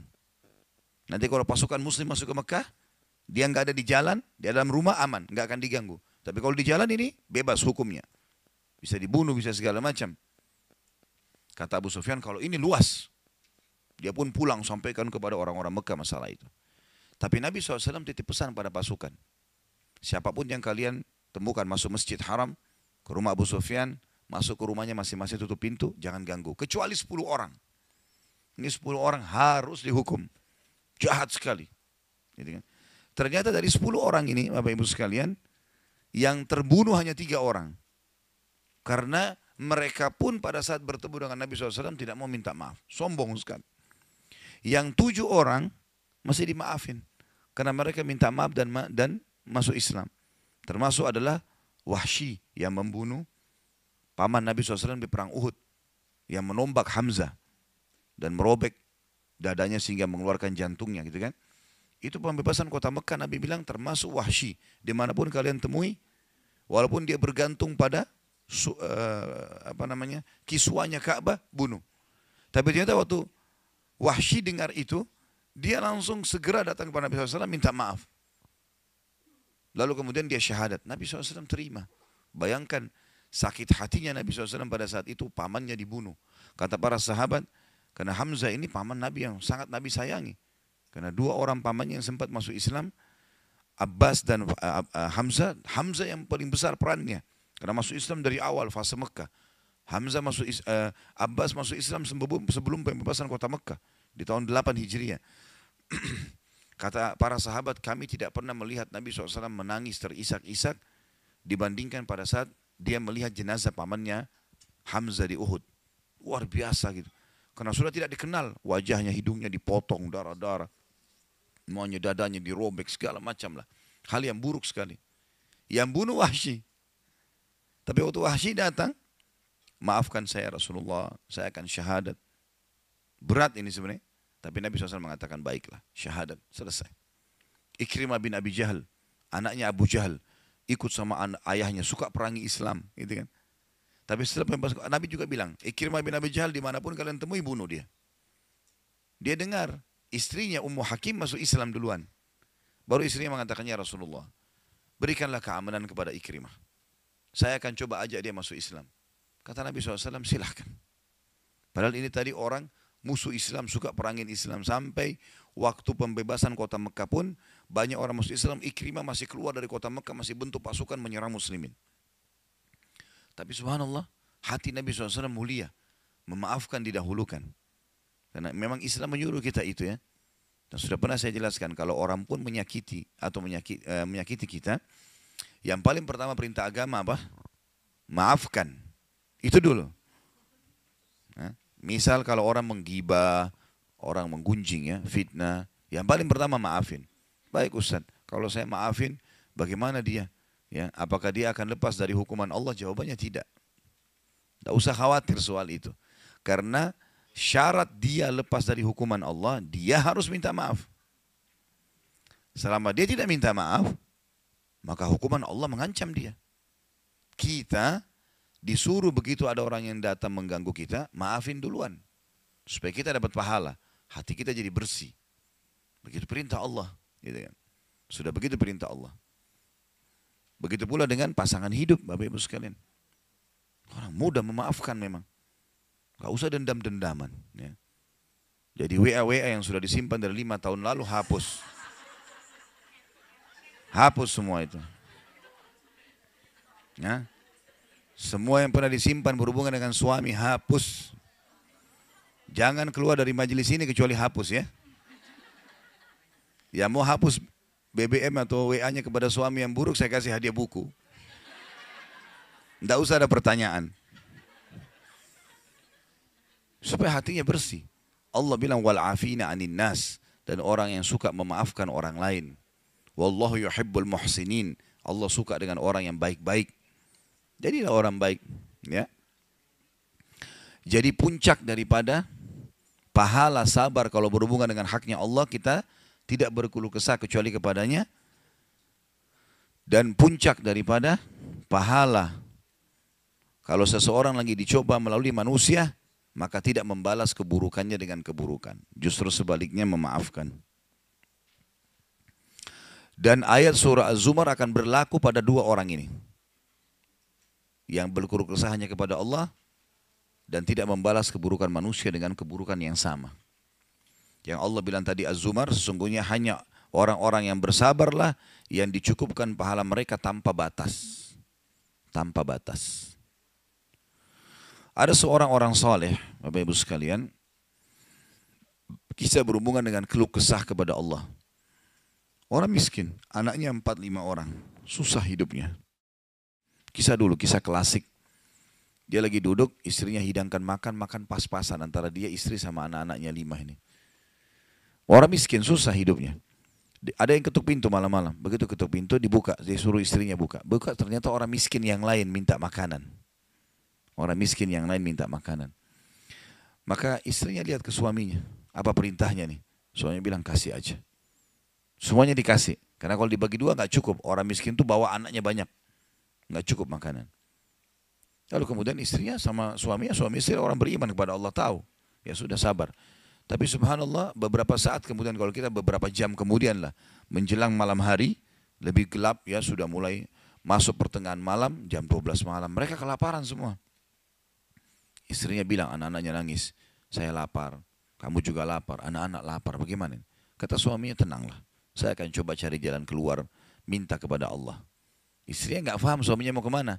Nanti kalau pasukan muslim masuk ke Mekah, dia nggak ada di jalan, dia dalam rumah aman, nggak akan diganggu. Tapi kalau di jalan ini, bebas hukumnya. Bisa dibunuh, bisa segala macam. Kata Abu Sufyan, kalau ini luas. Dia pun pulang sampaikan kepada orang-orang Mekah masalah itu. Tapi Nabi SAW titip pesan pada pasukan. Siapapun yang kalian temukan masuk masjid haram, ke rumah Abu Sufyan, masuk ke rumahnya masing-masing tutup pintu, jangan ganggu. Kecuali 10 orang. Ini 10 orang harus dihukum. Jahat sekali. Gitu kan. Ternyata dari 10 orang ini, Bapak Ibu sekalian, yang terbunuh hanya 3 orang. Karena mereka pun pada saat bertemu dengan Nabi SAW tidak mau minta maaf. Sombong sekali. Yang 7 orang masih dimaafin. Karena mereka minta maaf dan masuk Islam. Termasuk adalah Wahsy yang membunuh paman Nabi SAW di perang Uhud. Yang menombak Hamzah. Dan merobek dadanya sehingga mengeluarkan jantungnya gitu kan. Itu pembebasan kota Mekah. Nabi bilang termasuk Wahsy. Dimanapun kalian temui. Walaupun dia bergantung pada kiswanya Ka'bah, bunuh. Tapi ternyata waktu Wahsy dengar itu, dia langsung segera datang kepada Nabi SAW minta maaf. Lalu kemudian dia syahadat. Nabi SAW terima. Bayangkan sakit hatinya Nabi SAW pada saat itu pamannya dibunuh. Kata para sahabat, karena Hamzah ini paman Nabi yang sangat Nabi sayangi. Karena 2 orang pamannya yang sempat masuk Islam, Abbas dan Hamzah. Hamzah yang paling besar perannya. Karena masuk Islam dari awal fase Mekah. Abbas masuk Islam sebelum pembebasan kota Mekah. Di tahun 8 Hijriah. Kata para sahabat, kami tidak pernah melihat Nabi SAW menangis terisak-isak dibandingkan pada saat dia melihat jenazah pamannya Hamzah di Uhud. Luar biasa gitu. Karena sudah tidak dikenal. Wajahnya, hidungnya dipotong, darah-darah. Semuanya dadanya dirobek, segala macam lah. Hal yang buruk sekali. Yang bunuh Wahsy. Tapi waktu Wahsy datang, maafkan saya Rasulullah, saya akan syahadat. Berat ini sebenarnya. Tapi Nabi SAW mengatakan baiklah, syahadat, selesai. Ikrimah bin Abi Jahal, anaknya Abu Jahal, ikut sama ayahnya, suka perangi Islam. Gitu kan. Tapi setelah pembebasan, Nabi juga bilang, Ikrimah bin Abi Jahal dimanapun kalian temui, bunuh dia. Dia dengar, istrinya Ummu Hakim masuk Islam duluan. Baru istrinya mengatakannya Rasulullah, berikanlah keamanan kepada Ikrimah. Saya akan coba ajak dia masuk Islam. Kata Nabi SAW, silahkan. Padahal ini tadi orang musuh Islam, suka perangin Islam. Sampai waktu pembebasan kota Mekah pun, banyak orang masuk Islam. Ikrimah masih keluar dari kota Mekah, masih bentuk pasukan menyerang muslimin. Tapi subhanallah, hati Nabi SAW mulia. Memaafkan didahulukan. Karena memang Islam menyuruh kita itu ya. Dan sudah pernah saya jelaskan, kalau orang pun menyakiti atau menyakiti kita, yang paling pertama perintah agama apa? Maafkan. Itu dulu. Nah, misal kalau orang menggibah, orang menggunjing ya, fitnah, yang paling pertama maafin. Baik Ustaz, kalau saya maafin, bagaimana dia? Ya, apakah dia akan lepas dari hukuman Allah? Jawabannya tidak. Tidak usah khawatir soal itu. Karena syarat dia lepas dari hukuman Allah, dia harus minta maaf. Selama dia tidak minta maaf, maka hukuman Allah mengancam dia. Kita disuruh begitu ada orang yang datang mengganggu kita, maafin duluan. Supaya kita dapat pahala. Hati kita jadi bersih. Begitu perintah Allah. Gitu kan. Sudah begitu perintah Allah. Begitu pula dengan pasangan hidup, Bapak Ibu sekalian. Orang mudah memaafkan memang. Gak usah dendam-dendaman. Ya. Jadi WA-WA yang sudah disimpan dari 5 tahun lalu hapus. Hapus semua itu. Ya. Semua yang pernah disimpan berhubungan dengan suami hapus. Jangan keluar dari majelis ini kecuali hapus ya. Ya mau hapus BBM atau WA-nya kepada suami yang buruk, saya kasih hadiah buku. Tidak usah ada pertanyaan. Supaya hatinya bersih. Allah bilang wal'afina anin nas, dan orang yang suka memaafkan orang lain. Wallahu yuhibbul muhsinin. Allah suka dengan orang yang baik-baik. Jadilah orang baik, ya. Jadi puncak daripada pahala sabar kalau berhubungan dengan haknya Allah, kita tidak berkeluh kesah kecuali kepadanya. Dan puncak daripada pahala kalau seseorang lagi dicoba melalui manusia, maka tidak membalas keburukannya dengan keburukan. Justru sebaliknya memaafkan. Dan ayat surah Az-Zumar akan berlaku pada dua orang ini. Yang berkeluh kesah hanya kepada Allah dan tidak membalas keburukan manusia dengan keburukan yang sama. Yang Allah bilang tadi Az-Zumar, sesungguhnya hanya orang-orang yang bersabarlah yang dicukupkan pahala mereka tanpa batas. Tanpa batas. Ada seorang orang soleh, Bapak Ibu sekalian, kisah berhubungan dengan keluh kesah kepada Allah. Orang miskin, anaknya 4-5 orang, susah hidupnya. Kisah dulu, kisah klasik. Dia lagi duduk, istrinya hidangkan makan, makan pas-pasan antara dia, istri sama anak-anaknya 5 ini. Orang miskin, susah hidupnya. Ada yang ketuk pintu malam-malam. Begitu ketuk pintu, dibuka. Dia suruh istrinya buka. Buka, ternyata orang miskin yang lain minta makanan. Orang miskin yang lain minta makanan. Maka istrinya lihat ke suaminya. Apa perintahnya nih? Suaminya bilang, kasih aja. Semuanya dikasih. Karena kalau dibagi dua nggak cukup. Orang miskin itu bawa anaknya banyak. Nggak cukup makanan. Lalu kemudian istrinya sama suaminya, suami istri orang beriman kepada Allah, tahu. Ya sudah sabar. Tapi subhanallah beberapa saat kemudian, kalau kita beberapa jam kemudian lah, menjelang malam hari, lebih gelap ya, sudah mulai masuk pertengahan malam, jam 12 malam. Mereka kelaparan semua. Istrinya bilang, anak-anaknya nangis. Saya lapar, kamu juga lapar, anak-anak lapar, bagaimana? Kata suaminya, tenanglah. Saya akan coba cari jalan keluar, minta kepada Allah. Istrinya nggak paham suaminya mau kemana.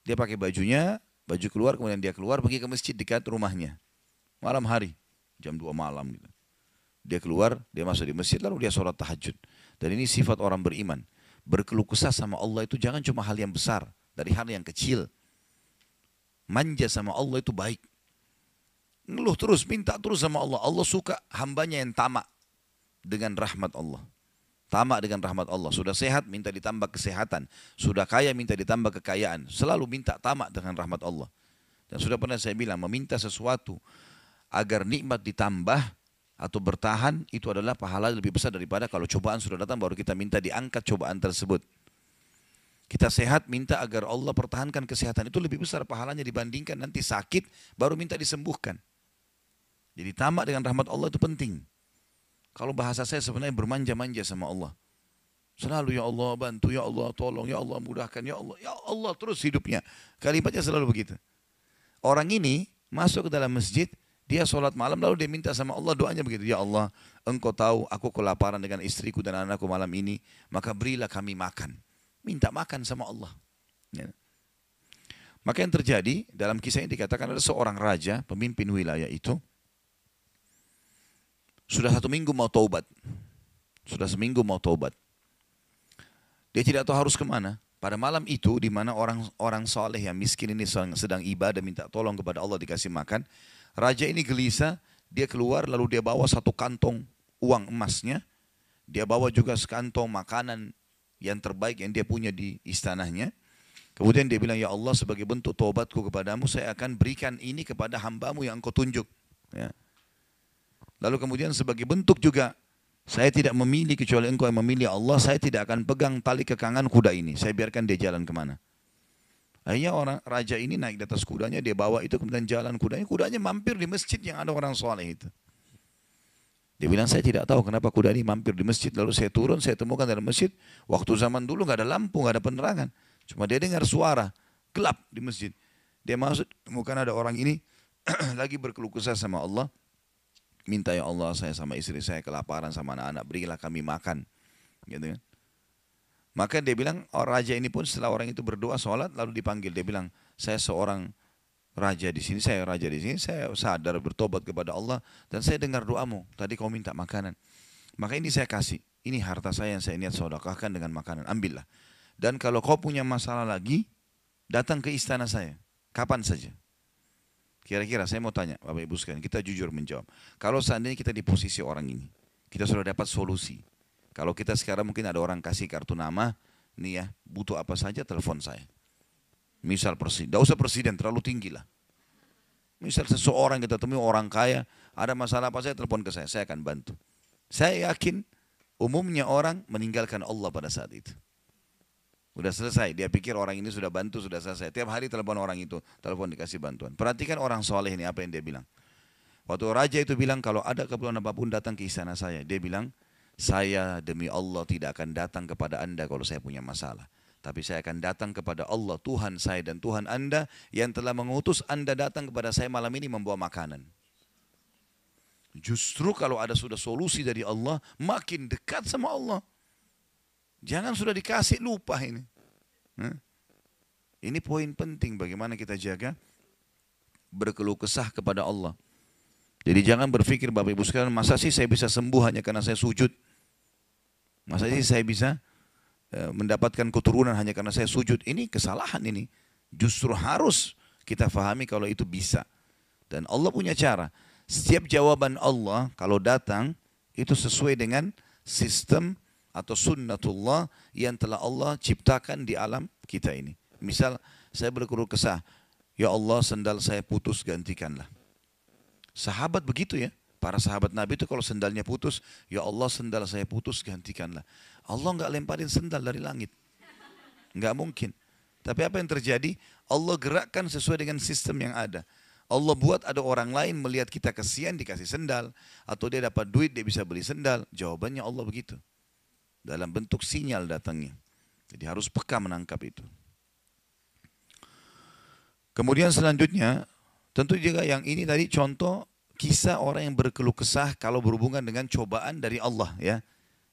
Dia pakai bajunya, baju keluar, kemudian dia keluar pergi ke masjid dekat rumahnya. Malam hari, jam 2 malam. Gitu. Dia keluar, dia masuk di masjid, lalu dia sholat tahajud. Dan ini sifat orang beriman. Berkeluh kesah sama Allah itu jangan cuma hal yang besar, dari hal yang kecil. Manja sama Allah itu baik. Ngeluh terus, minta terus sama Allah. Allah suka hambanya yang tamak dengan rahmat Allah. Tamak dengan rahmat Allah. Sudah sehat, minta ditambah kesehatan. Sudah kaya, minta ditambah kekayaan. Selalu minta tamak dengan rahmat Allah. Dan sudah pernah saya bilang, meminta sesuatu agar nikmat ditambah atau bertahan, itu adalah pahala lebih besar daripada kalau cobaan sudah datang, baru kita minta diangkat cobaan tersebut. Kita sehat, minta agar Allah pertahankan kesehatan. Itu lebih besar pahalanya dibandingkan nanti sakit, baru minta disembuhkan. Jadi tamak dengan rahmat Allah itu penting. Kalau bahasa saya sebenarnya bermanja-manja sama Allah. Selalu ya Allah bantu, ya Allah tolong, ya Allah mudahkan, ya Allah terus hidupnya. Kalimatnya selalu begitu. Orang ini masuk ke dalam masjid, dia sholat malam lalu dia minta sama Allah, doanya begitu. Ya Allah, engkau tahu aku kelaparan dengan istriku dan anakku malam ini, maka berilah kami makan. Minta makan sama Allah. Ya. Maka yang terjadi dalam kisah ini dikatakan ada seorang raja, pemimpin wilayah itu. Sudah 1 minggu mau taubat. Sudah seminggu mau taubat. Dia tidak tahu harus kemana. Pada malam itu, di mana orang soleh yang miskin ini sedang ibadah, minta tolong kepada Allah dikasih makan. Raja ini gelisah, dia keluar lalu dia bawa 1 kantong uang emasnya. Dia bawa juga sekantong makanan yang terbaik yang dia punya di istananya. Kemudian dia bilang, ya Allah, sebagai bentuk taubatku kepadamu, saya akan berikan ini kepada hambamu yang engkau tunjuk. Ya. Lalu kemudian sebagai bentuk juga, saya tidak memilih kecuali engkau yang memilih Allah, saya tidak akan pegang tali kekangan kuda ini. Saya biarkan dia jalan kemana. Akhirnya raja ini naik di atas kudanya, dia bawa itu kemudian jalan kudanya. Kudanya mampir di masjid yang ada orang soleh itu. Dia bilang, saya tidak tahu kenapa kuda ini mampir di masjid. Lalu saya turun, saya temukan dalam masjid. Waktu zaman dulu nggak ada lampu, nggak ada penerangan. Cuma dia dengar suara, gelap di masjid. Dia masuk, temukan ada orang ini lagi berkeluh kesah sama Allah. Minta, ya Allah, saya sama istri saya kelaparan sama anak-anak, berilah kami makan. Gitu kan. Maka dia bilang, raja ini pun setelah orang itu berdoa, sholat, lalu dipanggil. Dia bilang, saya seorang raja di sini, saya sadar bertobat kepada Allah, dan saya dengar doamu, tadi kau minta makanan. Maka ini saya kasih, ini harta saya yang saya niat sedekahkan dengan makanan, ambillah. Dan kalau kau punya masalah lagi, datang ke istana saya, kapan saja. Kira-kira saya mau tanya, Bapak Ibu sekalian, kita jujur menjawab. Kalau seandainya kita di posisi orang ini, kita sudah dapat solusi. Kalau kita sekarang mungkin ada orang kasih kartu nama, nih ya, butuh apa saja telepon saya. Misal presiden, tidak usah presiden, terlalu tinggi lah. Misal seseorang kita temui orang kaya, ada masalah apa saya telepon ke saya akan bantu. Saya yakin umumnya orang meninggalkan Allah pada saat itu. Udah selesai, dia pikir orang ini sudah bantu, sudah selesai. Tiap hari telepon orang itu, telepon dikasih bantuan. Perhatikan orang soleh ini apa yang dia bilang. Waktu raja itu bilang, kalau ada keperluan apapun datang ke istana saya. Dia bilang, saya demi Allah tidak akan datang kepada anda kalau saya punya masalah. Tapi saya akan datang kepada Allah, Tuhan saya dan Tuhan anda, yang telah mengutus anda datang kepada saya malam ini membawa makanan. Justru kalau ada sudah solusi dari Allah, makin dekat sama Allah. Jangan sudah dikasih lupa ini. Ini poin penting bagaimana kita jaga berkeluh kesah kepada Allah. Jadi jangan berpikir Bapak Ibu sekalian, masa sih saya bisa sembuh hanya karena saya sujud? Masa sih saya bisa mendapatkan keturunan hanya karena saya sujud? Ini kesalahan ini. Justru harus kita fahami kalau itu bisa. Dan Allah punya cara. Setiap jawaban Allah kalau datang itu sesuai dengan sistem atau sunnatullah yang telah Allah ciptakan di alam kita ini. Misal saya berkeluh kesah, ya Allah sendal saya putus, gantikanlah. Sahabat begitu ya, para sahabat Nabi itu kalau sendalnya putus, ya Allah sendal saya putus, gantikanlah. Allah enggak lemparin sendal dari langit, enggak mungkin. Tapi apa yang terjadi? Allah gerakkan sesuai dengan sistem yang ada. Allah buat ada orang lain melihat kita kasihan dikasih sendal, atau dia dapat duit dia bisa beli sendal. Jawabannya Allah begitu. Dalam bentuk sinyal datangnya. Jadi harus peka menangkap itu. Kemudian selanjutnya, tentu juga yang ini tadi contoh kisah orang yang berkeluh kesah kalau berhubungan dengan cobaan dari Allah ya.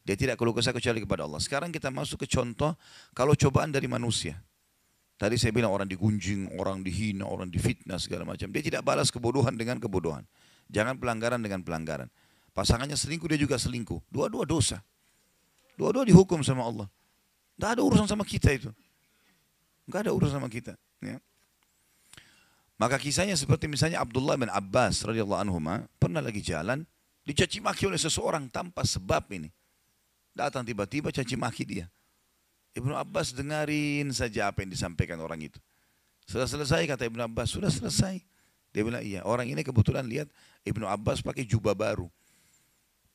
Dia tidak keluh kesah kecuali kepada Allah. Sekarang kita masuk ke contoh kalau cobaan dari manusia. Tadi saya bilang orang digunjing, orang dihina, orang difitnah segala macam. Dia tidak balas kebodohan dengan kebodohan. Jangan pelanggaran dengan pelanggaran. Pasangannya selingkuh, dia juga selingkuh. Dua-dua dosa. Dua-dua dihukum sama Allah. Tidak ada urusan sama kita itu. Tidak ada urusan sama kita. Ya. Maka kisahnya seperti misalnya Abdullah bin Abbas radhiyallahu anhuma pernah lagi jalan, dicaci maki oleh seseorang tanpa sebab ini. Datang tiba-tiba caci maki dia. Ibnu Abbas dengarin saja apa yang disampaikan orang itu. Sudah selesai kata Ibnu Abbas, sudah selesai. Dia bilang iya, orang ini kebetulan lihat Ibnu Abbas pakai jubah baru.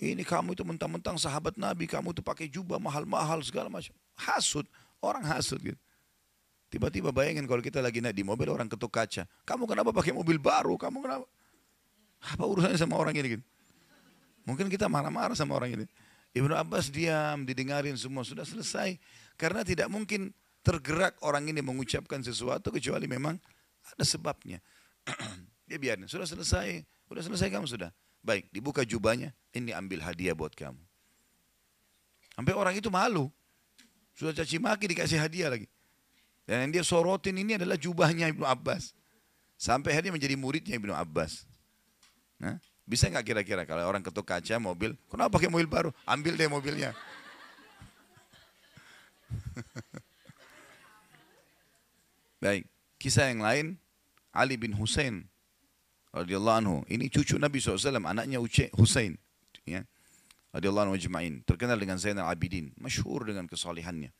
Ini kamu itu mentang-mentang sahabat Nabi, kamu itu pakai jubah mahal-mahal segala macam. Hasud, orang hasud gitu. Tiba-tiba bayangin kalau kita lagi naik di mobil orang ketuk kaca. Kamu kenapa pakai mobil baru? Kamu kenapa? Apa urusannya sama orang ini gitu? Mungkin kita marah-marah sama orang ini. Ibnu Abbas diam, didengarin semua, sudah selesai. Karena tidak mungkin tergerak orang ini mengucapkan sesuatu kecuali memang ada sebabnya. Dia biarin, sudah selesai kamu sudah. Baik, dibuka jubahnya, ini ambil hadiah buat kamu. Sampai orang itu malu. Sudah caci maki dikasih hadiah lagi. Dan yang dia sorotin ini adalah jubahnya Ibnu Abbas. Sampai akhirnya menjadi muridnya Ibnu Abbas. Nah, Bisa nggak kira-kira kalau orang ketuk kaca mobil, kenapa pakai mobil baru? Ambil deh mobilnya. Baik, kisah yang lain, Ali bin Husain radhiyallahu anhu. Ini cucu Nabi SAW, anaknya Husain. Ya, radhiyallahu anhu ajma'in. Terkenal dengan Zainal Abidin, masyhur dengan kesalehannya.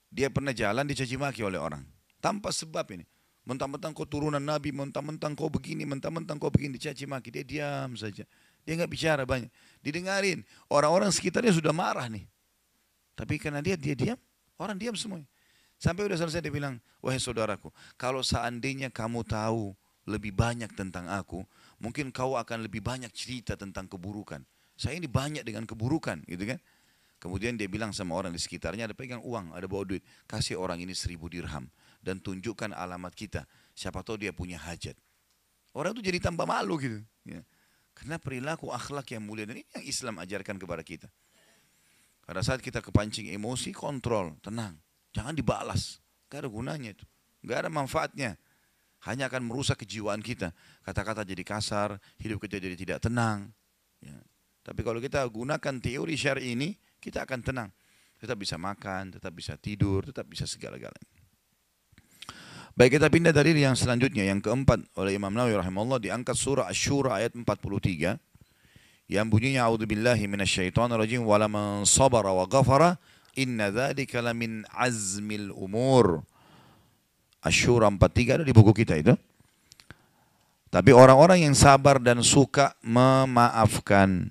Dia pernah jalan dicaci maki oleh orang. Tanpa sebab ini. Mentang-mentang kau turunan Nabi, mentang-mentang kau begini, mentang-mentang kau begini, dicaci maki. Dia diam saja. Dia nggak bicara banyak. Didengarin. Orang-orang sekitarnya sudah marah nih. Tapi karena dia diam, orang diam semuanya. Sampai udah selesai dia bilang, wahai saudaraku, kalau seandainya kamu tahu lebih banyak tentang aku, mungkin kau akan lebih banyak cerita tentang keburukan. Saya ini banyak dengan keburukan, gitu kan? Kemudian dia bilang sama orang di sekitarnya, ada pegang uang, ada bawa duit, kasih orang ini 1000 dirham dan tunjukkan alamat kita. Siapa tahu dia punya hajat. Orang itu jadi tambah malu gitu. Ya. Karena perilaku akhlak yang mulia dan ini yang Islam ajarkan kepada kita. Pada saat kita kepancing emosi, kontrol, tenang. Jangan dibalas. Gak ada gunanya itu. Gak ada manfaatnya. Hanya akan merusak kejiwaan kita. Kata-kata jadi kasar, hidup kita jadi tidak tenang. Ya. Tapi kalau kita gunakan teori syar'i ini, kita akan tenang. Tetap bisa makan, tetap bisa tidur, tetap bisa segala-galanya. Baik, kita pindah dari yang selanjutnya. Yang keempat oleh Imam Nawawi rahimahullah diangkat surah Asy-Syura ayat 43. Yang bunyinya a'udzubillahi minasyaitonirrajim wala man sabara wa ghafara inna dzalika lamin azmil umur. Asy-Syura 43 ada di buku kita itu. Tapi orang-orang yang sabar dan suka memaafkan,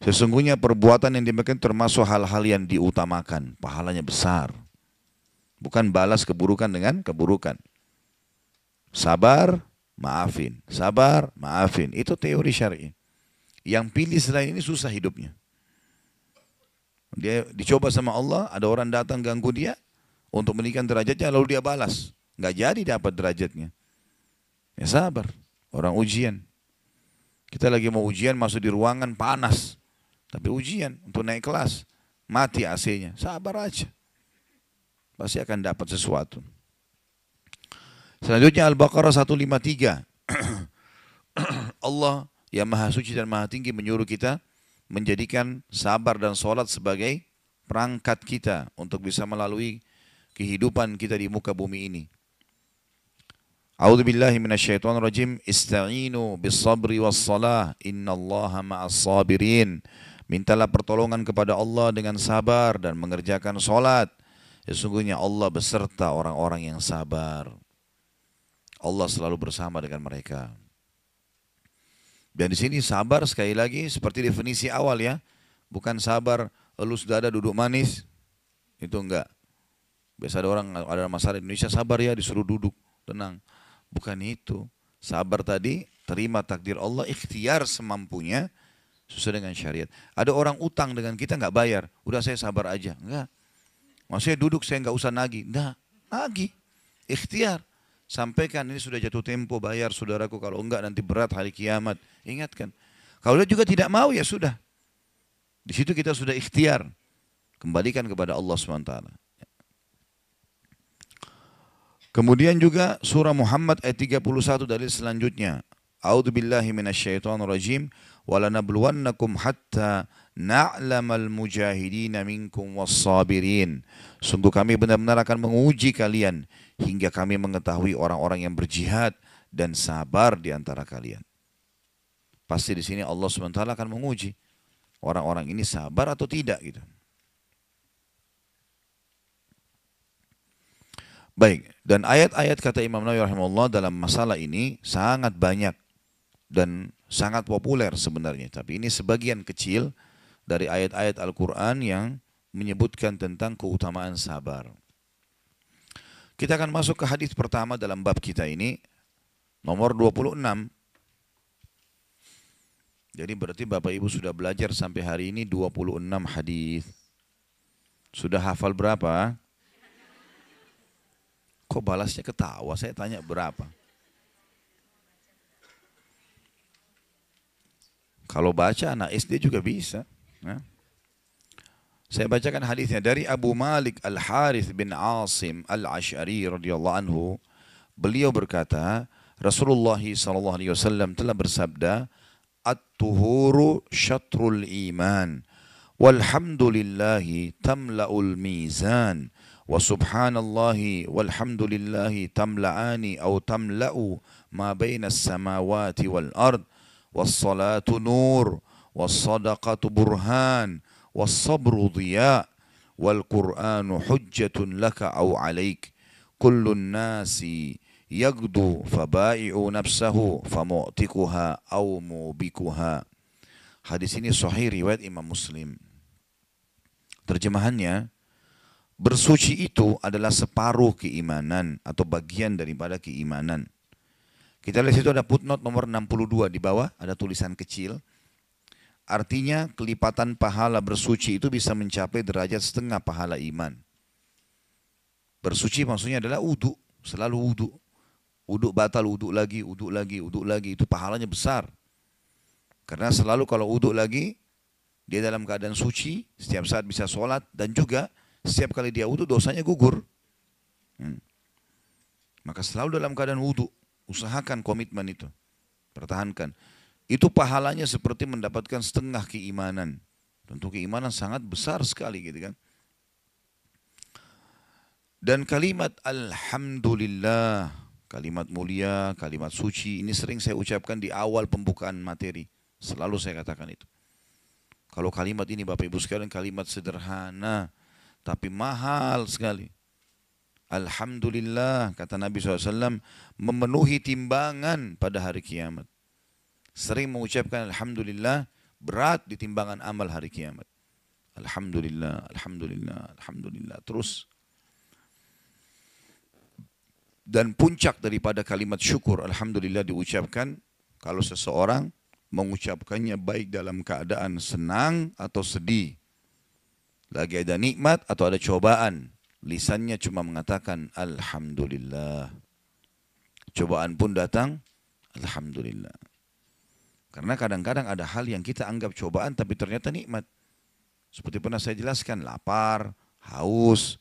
sesungguhnya perbuatan yang demikian termasuk hal-hal yang diutamakan, pahalanya besar. Bukan balas keburukan dengan keburukan. Sabar, maafin. Sabar, maafin. Itu teori syar'i. Yang pilih selain ini susah hidupnya. Dia dicoba sama Allah, ada orang datang ganggu dia untuk meninggikan derajatnya, lalu dia balas. Nggak jadi dapat derajatnya. Ya sabar, orang ujian. Kita lagi mau ujian, masuk di ruangan panas. Tapi ujian untuk naik kelas, mati AC-nya. Sabar aja. Pasti akan dapat sesuatu. Selanjutnya Al-Baqarah 153. Allah yang maha suci dan maha tinggi menyuruh kita menjadikan sabar dan sholat sebagai perangkat kita untuk bisa melalui kehidupan kita di muka bumi ini. A'udzubillahi minasyaitonirrajim. Ista'inu bis-sabri was-salah innallaha ma'as sabirin. Mintalah pertolongan kepada Allah dengan sabar dan mengerjakan sholat. Sesungguhnya Allah beserta orang-orang yang sabar. Allah selalu bersama dengan mereka. Dan di sini sabar sekali lagi seperti definisi awal ya. Bukan sabar elus dada duduk manis. Itu enggak. Biasa ada orang ada masalah di Indonesia, sabar ya disuruh duduk tenang. Bukan itu. Sabar tadi terima takdir Allah, ikhtiar semampunya sesuai dengan syariat. Ada orang utang dengan kita enggak bayar. Udah saya sabar aja. Enggak. Maksudnya duduk saya enggak usah nagih. Enggak. Nagih. Ikhtiar. Sampaikan ini sudah jatuh tempo bayar saudaraku, kalau enggak nanti berat hari kiamat. Ingatkan. Kalau dia juga tidak mau ya sudah. Di situ kita sudah ikhtiar. Kembalikan kepada Allah SWT. Kemudian juga surah Muhammad ayat 31 dari selanjutnya. A'udzubillahi minasyaitonirrajim wa lanabluwannakum hatta na'lamal mujahidin minkum was-sabirin. Sungguh kami benar-benar akan menguji kalian hingga kami mengetahui orang-orang yang berjihad dan sabar di antara kalian. Pasti di sini Allah SWT akan menguji orang-orang ini sabar atau tidak gitu. Baik, dan ayat-ayat kata Imam Nawawi rahimahullah dalam masalah ini sangat banyak dan sangat populer sebenarnya. Tapi ini sebagian kecil dari ayat-ayat Al-Quran yang menyebutkan tentang keutamaan sabar. Kita akan masuk ke hadis pertama dalam bab kita ini, nomor 26. Jadi berarti Bapak Ibu sudah belajar sampai hari ini 26 hadis. Sudah hafal berapa? Kok balasnya ketawa? Saya tanya berapa? Kalau baca anak SD juga bisa. Ya. Saya bacakan hadisnya dari Abu Malik Al-Harith bin Asim Al-Ash'ari radhiyallahu anhu. Beliau berkata, Rasulullah SAW telah bersabda, "At-tuhuru syatrul iman, walhamdulillahi tamla'ul mizan, wa subhanallahi walhamdulillahi tamla'ani atau tamla'u ma bainas samawati wal ard, wassalatu nur, wassadaqatu burhan, wassabru dhiya, wal qur'anu hujjatun laka au alaik, kullun nasi yagdu fabai'u nafsahu famu'tikuha au mubikuha." Hadis ini sahih riwayat Imam Muslim. Terjemahannya, bersuci itu adalah separuh keimanan atau bagian daripada keimanan. Kita lihat situ ada footnote nomor 62 di bawah, ada tulisan kecil. Artinya kelipatan pahala bersuci itu bisa mencapai derajat setengah pahala iman. Bersuci maksudnya adalah wudu, selalu wudu. Wudu batal, wudu lagi, wudu lagi, wudu lagi, itu pahalanya besar. Karena selalu kalau wudu lagi, dia dalam keadaan suci, setiap saat bisa sholat, dan juga setiap kali dia wudu dosanya gugur. Maka selalu dalam keadaan wudu, usahakan komitmen itu, pertahankan. Itu pahalanya seperti mendapatkan setengah keimanan. Tentu keimanan sangat besar sekali gitu kan. Dan kalimat alhamdulillah, kalimat mulia, kalimat suci, ini sering saya ucapkan di awal pembukaan materi. Selalu saya katakan itu. Kalau kalimat ini Bapak Ibu sekalian kalimat sederhana, tapi mahal sekali. Alhamdulillah, kata Nabi SAW, memenuhi timbangan pada hari kiamat. Sering mengucapkan alhamdulillah, berat di timbangan amal hari kiamat. Alhamdulillah, alhamdulillah, alhamdulillah. Terus. Dan puncak daripada kalimat syukur alhamdulillah diucapkan kalau seseorang mengucapkannya baik dalam keadaan senang atau sedih. Lagi ada nikmat atau ada cobaan, lisannya cuma mengatakan alhamdulillah. Cobaan pun datang, alhamdulillah. Karena kadang-kadang ada hal yang kita anggap cobaan tapi ternyata nikmat. Seperti pernah saya jelaskan, lapar, haus.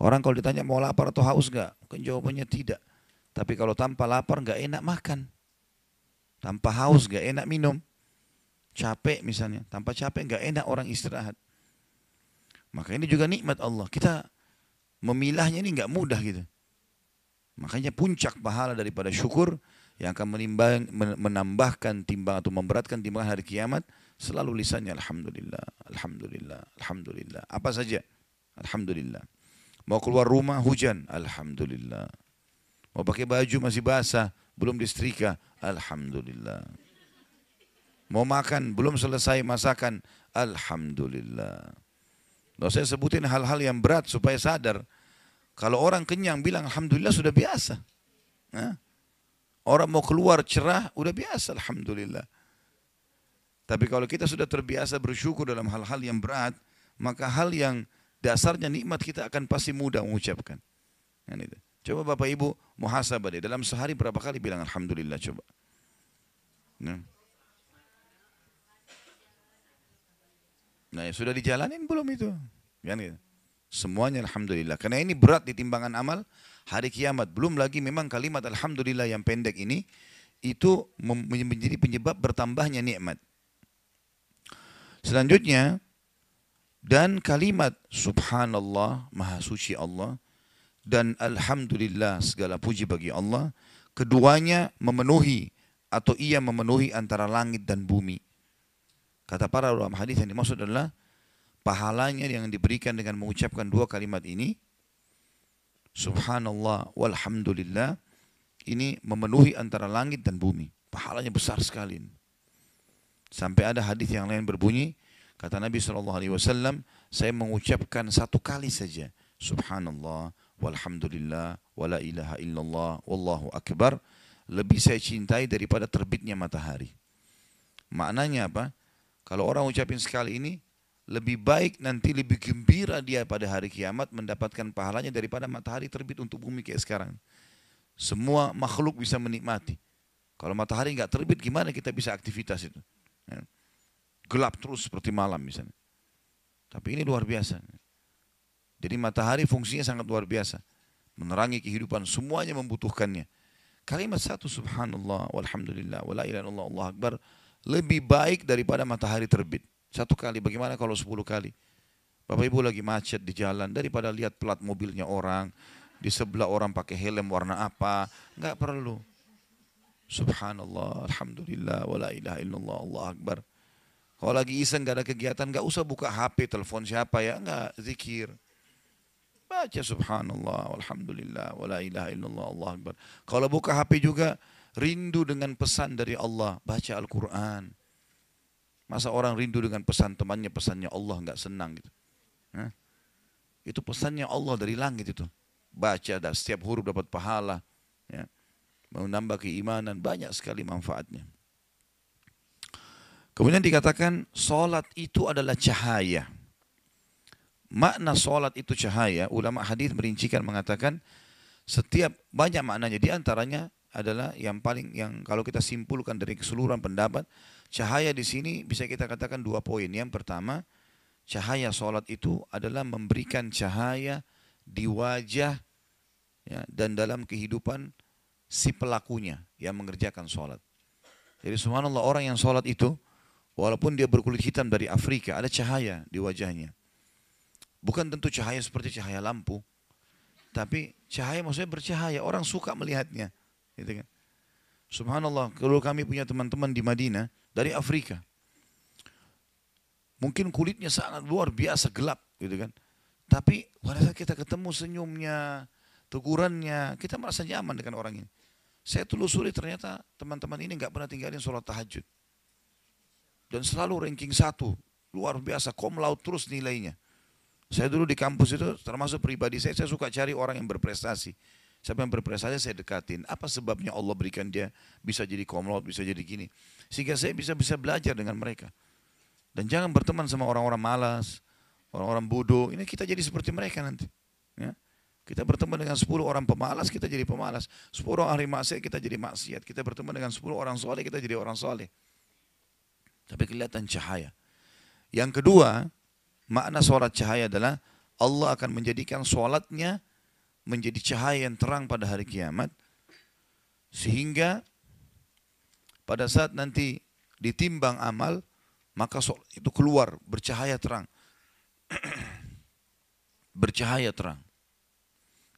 Orang kalau ditanya mau lapar atau haus enggak? Mungkin jawabannya tidak. Tapi kalau tanpa lapar enggak enak makan. Tanpa haus enggak enak minum. Capek misalnya. Tanpa capek enggak enak orang istirahat. Maka ini juga nikmat Allah. Kita memilahnya ini enggak mudah gitu. Makanya puncak pahala daripada syukur yang akan menambahkan timbang atau memberatkan timbangan hari kiamat, selalu lisannya alhamdulillah, alhamdulillah, alhamdulillah. Apa saja? Alhamdulillah. Mau keluar rumah hujan, alhamdulillah. Mau pakai baju masih basah, belum disetrika, alhamdulillah. Mau makan, belum selesai masakan, alhamdulillah. Lalu saya sebutin hal-hal yang berat supaya sadar. Kalau orang kenyang bilang alhamdulillah sudah biasa. Nah, orang mau keluar cerah, udah biasa alhamdulillah. Tapi kalau kita sudah terbiasa bersyukur dalam hal-hal yang berat, maka hal yang dasarnya nikmat kita akan pasti mudah mengucapkan. Coba Bapak Ibu muhasabah deh. Dalam sehari berapa kali bilang alhamdulillah coba. Nah ya sudah dijalanin belum itu? Kan gitu. Semuanya alhamdulillah. Karena ini berat di timbangan amal hari kiamat. Belum lagi memang kalimat alhamdulillah yang pendek ini itu menjadi penyebab bertambahnya nikmat. Selanjutnya, dan kalimat subhanallah, maha suci Allah, dan alhamdulillah, segala puji bagi Allah, keduanya memenuhi atau ia memenuhi antara langit dan bumi. Kata para ulama hadis yang dimaksud adalah pahalanya yang diberikan dengan mengucapkan dua kalimat ini, subhanallah walhamdulillah, ini memenuhi antara langit dan bumi. Pahalanya besar sekali. Sampai ada hadis yang lain berbunyi, kata Nabi SAW, saya mengucapkan satu kali saja, subhanallah, walhamdulillah, wala ilaha illallah, wallahu akbar, lebih saya cintai daripada terbitnya matahari. Maknanya apa? Kalau orang ucapin sekali ini, lebih baik nanti lebih gembira dia pada hari kiamat mendapatkan pahalanya daripada matahari terbit untuk bumi kayak sekarang. Semua makhluk bisa menikmati. Kalau matahari nggak terbit, gimana kita bisa aktivitas itu? Gelap terus seperti malam misalnya. Tapi ini luar biasa. Jadi matahari fungsinya sangat luar biasa. Menerangi kehidupan, semuanya membutuhkannya. Kalimat satu subhanallah, walhamdulillah, wala ilaha illallah, Allah akbar lebih baik daripada matahari terbit. Satu kali, bagaimana kalau 10 kali? Bapak Ibu lagi macet di jalan, daripada lihat plat mobilnya orang, di sebelah orang pakai helm warna apa, nggak perlu. Subhanallah, alhamdulillah, wala ilaha illallah, Allah akbar. Kalau lagi iseng nggak ada kegiatan, nggak usah buka HP, telepon siapa ya, nggak, zikir. Baca subhanallah, alhamdulillah, wala ilaha illallah, Allah akbar. Kalau buka HP juga, rindu dengan pesan dari Allah, baca Al-Quran. Masa orang rindu dengan pesan temannya, pesannya Allah nggak senang gitu. Hah? Itu pesannya Allah dari langit itu. Baca dan setiap huruf dapat pahala. Ya. Menambah keimanan, banyak sekali manfaatnya. Kemudian dikatakan solat itu adalah cahaya. Makna solat itu cahaya, ulama hadis merincikan mengatakan setiap banyak maknanya. Di antaranya adalah yang kalau kita simpulkan dari keseluruhan pendapat, cahaya di sini bisa kita katakan 2 poin. Yang pertama, cahaya solat itu adalah memberikan cahaya di wajah ya, dan dalam kehidupan si pelakunya yang mengerjakan solat. Jadi subhanallah, orang yang solat itu walaupun dia berkulit hitam dari Afrika, ada cahaya di wajahnya. Bukan tentu cahaya seperti cahaya lampu, tapi cahaya maksudnya bercahaya, orang suka melihatnya. Gitu kan? Subhanallah, kalau kami punya teman-teman di Madinah dari Afrika, mungkin kulitnya sangat luar biasa gelap, gitu kan. Tapi pada saat kita ketemu senyumnya, tegurannya, kita merasa nyaman dengan orang ini. Saya telusuri ternyata teman-teman ini nggak pernah tinggalin sholat tahajud. Dan selalu ranking 1, luar biasa, cum laude terus nilainya. Saya dulu di kampus itu termasuk pribadi saya suka cari orang yang berprestasi. Siapa yang berprestasi saya dekatin. Apa sebabnya Allah berikan dia bisa jadi cum laude, bisa jadi gini. Sehingga saya bisa belajar dengan mereka. Dan jangan berteman sama orang-orang malas, orang-orang bodoh. Ini kita jadi seperti mereka nanti. Ya. Kita berteman dengan 10 orang pemalas, kita jadi pemalas. 10 orang ahli maksiat, kita jadi maksiat. Kita berteman dengan 10 orang soleh, kita jadi orang soleh. Tapi kelihatan cahaya. Yang kedua, makna sholat cahaya adalah Allah akan menjadikan sholatnya menjadi cahaya yang terang pada hari kiamat. Sehingga pada saat nanti ditimbang amal, maka sholat itu keluar bercahaya terang. Bercahaya terang.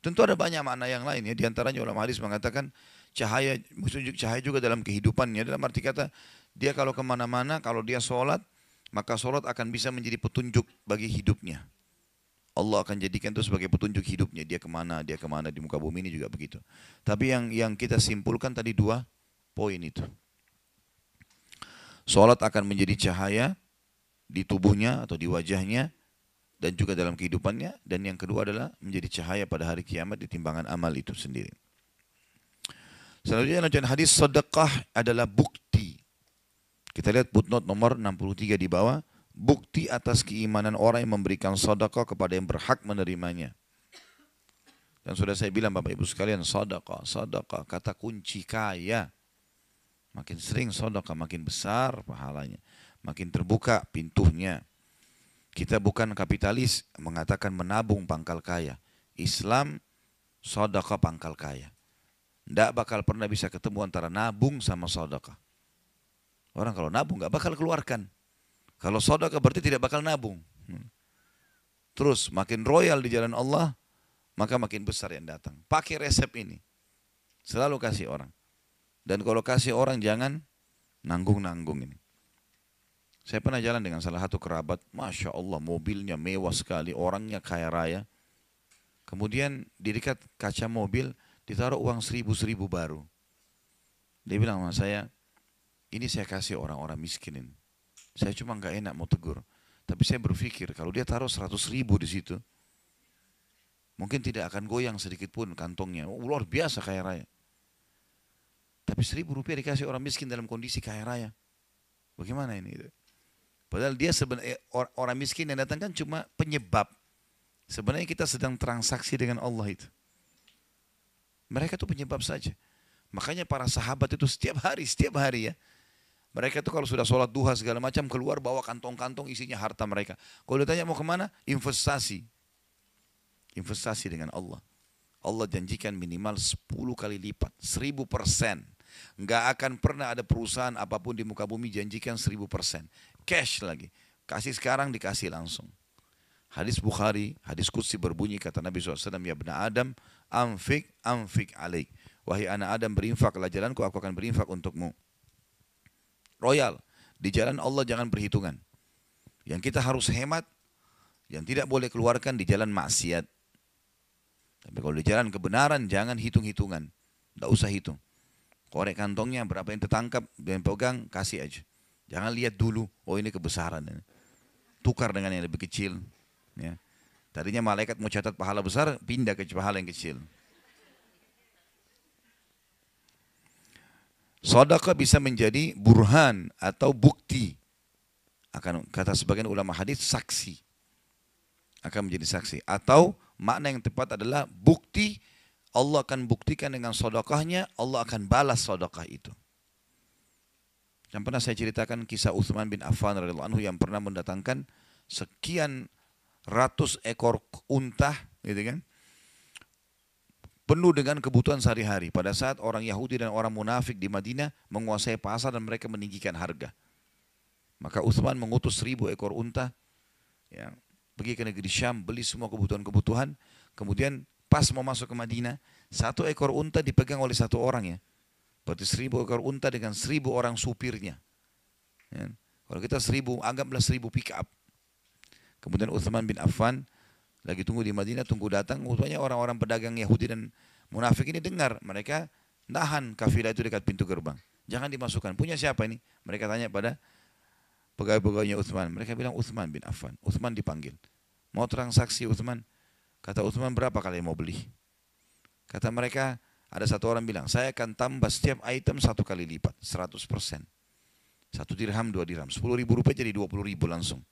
Tentu ada banyak makna yang lain ya. Di antaranya ulama hadis mengatakan cahaya, maksudnya cahaya juga dalam kehidupannya. Dalam arti kata, dia kalau kemana-mana, kalau dia sholat, maka sholat akan bisa menjadi petunjuk bagi hidupnya. Allah akan jadikan itu sebagai petunjuk hidupnya. Dia kemana di muka bumi ini juga begitu. Tapi yang kita simpulkan tadi 2 poin itu. Sholat akan menjadi cahaya di tubuhnya atau di wajahnya dan juga dalam kehidupannya. Dan yang kedua adalah menjadi cahaya pada hari kiamat di timbangan amal itu sendiri. Selanjutnya hadis sedekah adalah bukti. Kita lihat footnote nomor 63 di bawah. Bukti atas keimanan orang yang memberikan sedekah kepada yang berhak menerimanya. Dan sudah saya bilang Bapak Ibu sekalian, sedekah, kata kunci kaya. Makin sering sedekah, makin besar pahalanya. Makin terbuka pintunya. Kita bukan kapitalis mengatakan menabung pangkal kaya. Islam sedekah pangkal kaya. Tidak bakal pernah bisa ketemu antara nabung sama sedekah. Orang kalau nabung nggak bakal keluarkan. Kalau sedekah berarti tidak bakal nabung. Terus makin royal di jalan Allah, maka makin besar yang datang. Pakai resep ini. Selalu kasih orang. Dan kalau kasih orang jangan nanggung-nanggung ini. Saya pernah jalan dengan salah satu kerabat, Masya Allah mobilnya mewah sekali, orangnya kaya raya. Kemudian di dekat kaca mobil ditaruh uang 1.000 baru. Dia bilang sama saya, ini saya kasih orang-orang miskin ini. Saya cuma nggak enak mau tegur. Tapi saya berpikir kalau dia taruh 100.000 di situ, mungkin tidak akan goyang sedikit pun kantongnya. Luar biasa kaya raya. Tapi 1.000 rupiah dikasih orang miskin dalam kondisi kaya raya. Bagaimana ini? Padahal dia sebenarnya orang miskin yang datang kan cuma penyebab. Sebenarnya kita sedang transaksi dengan Allah itu. Mereka itu penyebab saja. Makanya para sahabat itu setiap hari ya. Mereka itu kalau sudah sholat duha segala macam keluar bawa kantong-kantong isinya harta mereka. Kalau ditanya mau kemana? Investasi. Investasi dengan Allah. Allah janjikan minimal 10 kali lipat, 1000%. Nggak akan pernah ada perusahaan apapun di muka bumi janjikan 1000%. Cash lagi. Kasih sekarang, dikasih langsung. Hadis Bukhari, hadis Qudsi berbunyi kata Nabi SAW, ya bena Adam, amfik alaik. Wahai anak Adam, berinfaklah jalanku, aku akan berinfak untukmu. Royal. Di jalan Allah jangan perhitungan. Yang kita harus hemat, yang tidak boleh keluarkan di jalan maksiat. Tapi kalau di jalan kebenaran, jangan hitung-hitungan. Tidak usah hitung. Korek kantongnya berapa yang tertangkap, yang pegang, kasih aja. Jangan lihat dulu, oh ini kebesaran. Tukar dengan yang lebih kecil. Ya. Tadinya malaikat mau catat pahala besar, pindah ke pahala yang kecil. Sedekah bisa menjadi burhan atau bukti. Akan kata sebagian ulama hadis, saksi. Akan menjadi saksi. Atau makna yang tepat adalah bukti. Allah akan buktikan dengan sedekahnya, Allah akan balas sedekah itu. Yang pernah saya ceritakan kisah Utsman bin Affan radhiyallahu anhu yang pernah mendatangkan sekian ratus ekor unta, gitu kan, penuh dengan kebutuhan sehari-hari. Pada saat orang Yahudi dan orang munafik di Madinah menguasai pasar dan mereka meninggikan harga. Maka Utsman mengutus 1000 ekor unta, ya, pergi ke negeri Syam, beli semua kebutuhan-kebutuhan. Kemudian pas mau masuk ke Madinah, 1 ekor unta dipegang oleh 1 orang, ya. Berarti 1000 ekor unta dengan 1000 orang supirnya. Ya. Kalau kita 1000, anggaplah 1000 pick up. Kemudian Utsman bin Affan lagi tunggu di Madinah, tunggu datang. Rupanya orang-orang pedagang Yahudi dan munafik ini dengar. Mereka nahan kafilah itu dekat pintu gerbang. Jangan dimasukkan. Punya siapa ini? Mereka tanya pada pegawai-pegawainya Utsman. Mereka bilang Utsman bin Affan. Utsman dipanggil. Mau transaksi Utsman? Kata Utsman, berapa kalian mau beli? Kata mereka, ada 1 orang bilang, saya akan tambah setiap item 1 kali lipat, 100%. 1 dirham, 2 dirham. 10.000 rupiah jadi 20.000 langsung.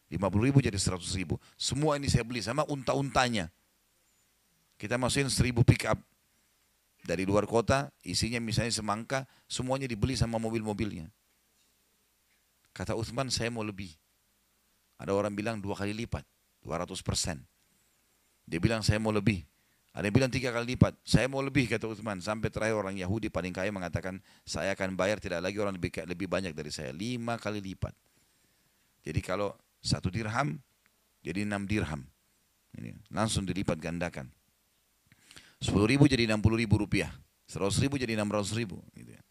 50.000 jadi 100.000. Semua ini saya beli sama unta-untanya. Kita masukin 1000 pick up dari luar kota, isinya misalnya semangka, semuanya dibeli sama mobil-mobilnya. Kata Utsman, saya mau lebih. Ada orang bilang 2 kali lipat, 200%. Dia bilang saya mau lebih. Ada yang bilang 3 kali lipat. Saya mau lebih, kata Utsman. Sampai terakhir orang Yahudi paling kaya mengatakan, saya akan bayar tidak lagi orang lebih banyak dari saya. 5 kali lipat. Jadi kalau 1 dirham, jadi 6 dirham. Ini, langsung dilipat gandakan. 10.000 jadi 60.000 rupiah. 100.000 jadi 600.000. Gitu ya.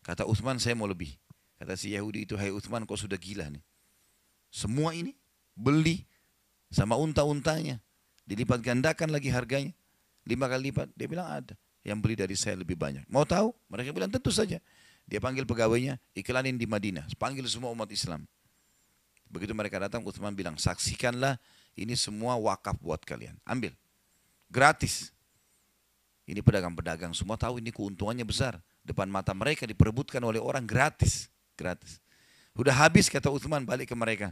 Kata Utsman, saya mau lebih. Kata si Yahudi itu, hai Utsman, kau sudah gila nih. Semua ini beli sama unta-untanya. Dilipat gandakan lagi harganya. 5 kali lipat. Dia bilang ada. Yang beli dari saya lebih banyak. Mau tahu? Mereka bilang tentu saja. Dia panggil pegawainya, iklanin di Madinah. Panggil semua umat Islam. Begitu mereka datang, Utsman bilang, saksikanlah ini semua wakaf buat kalian. Ambil. Gratis. Ini pedagang-pedagang semua tahu ini keuntungannya besar. Depan mata mereka diperebutkan oleh orang gratis. Gratis. Sudah habis, kata Utsman, balik ke mereka.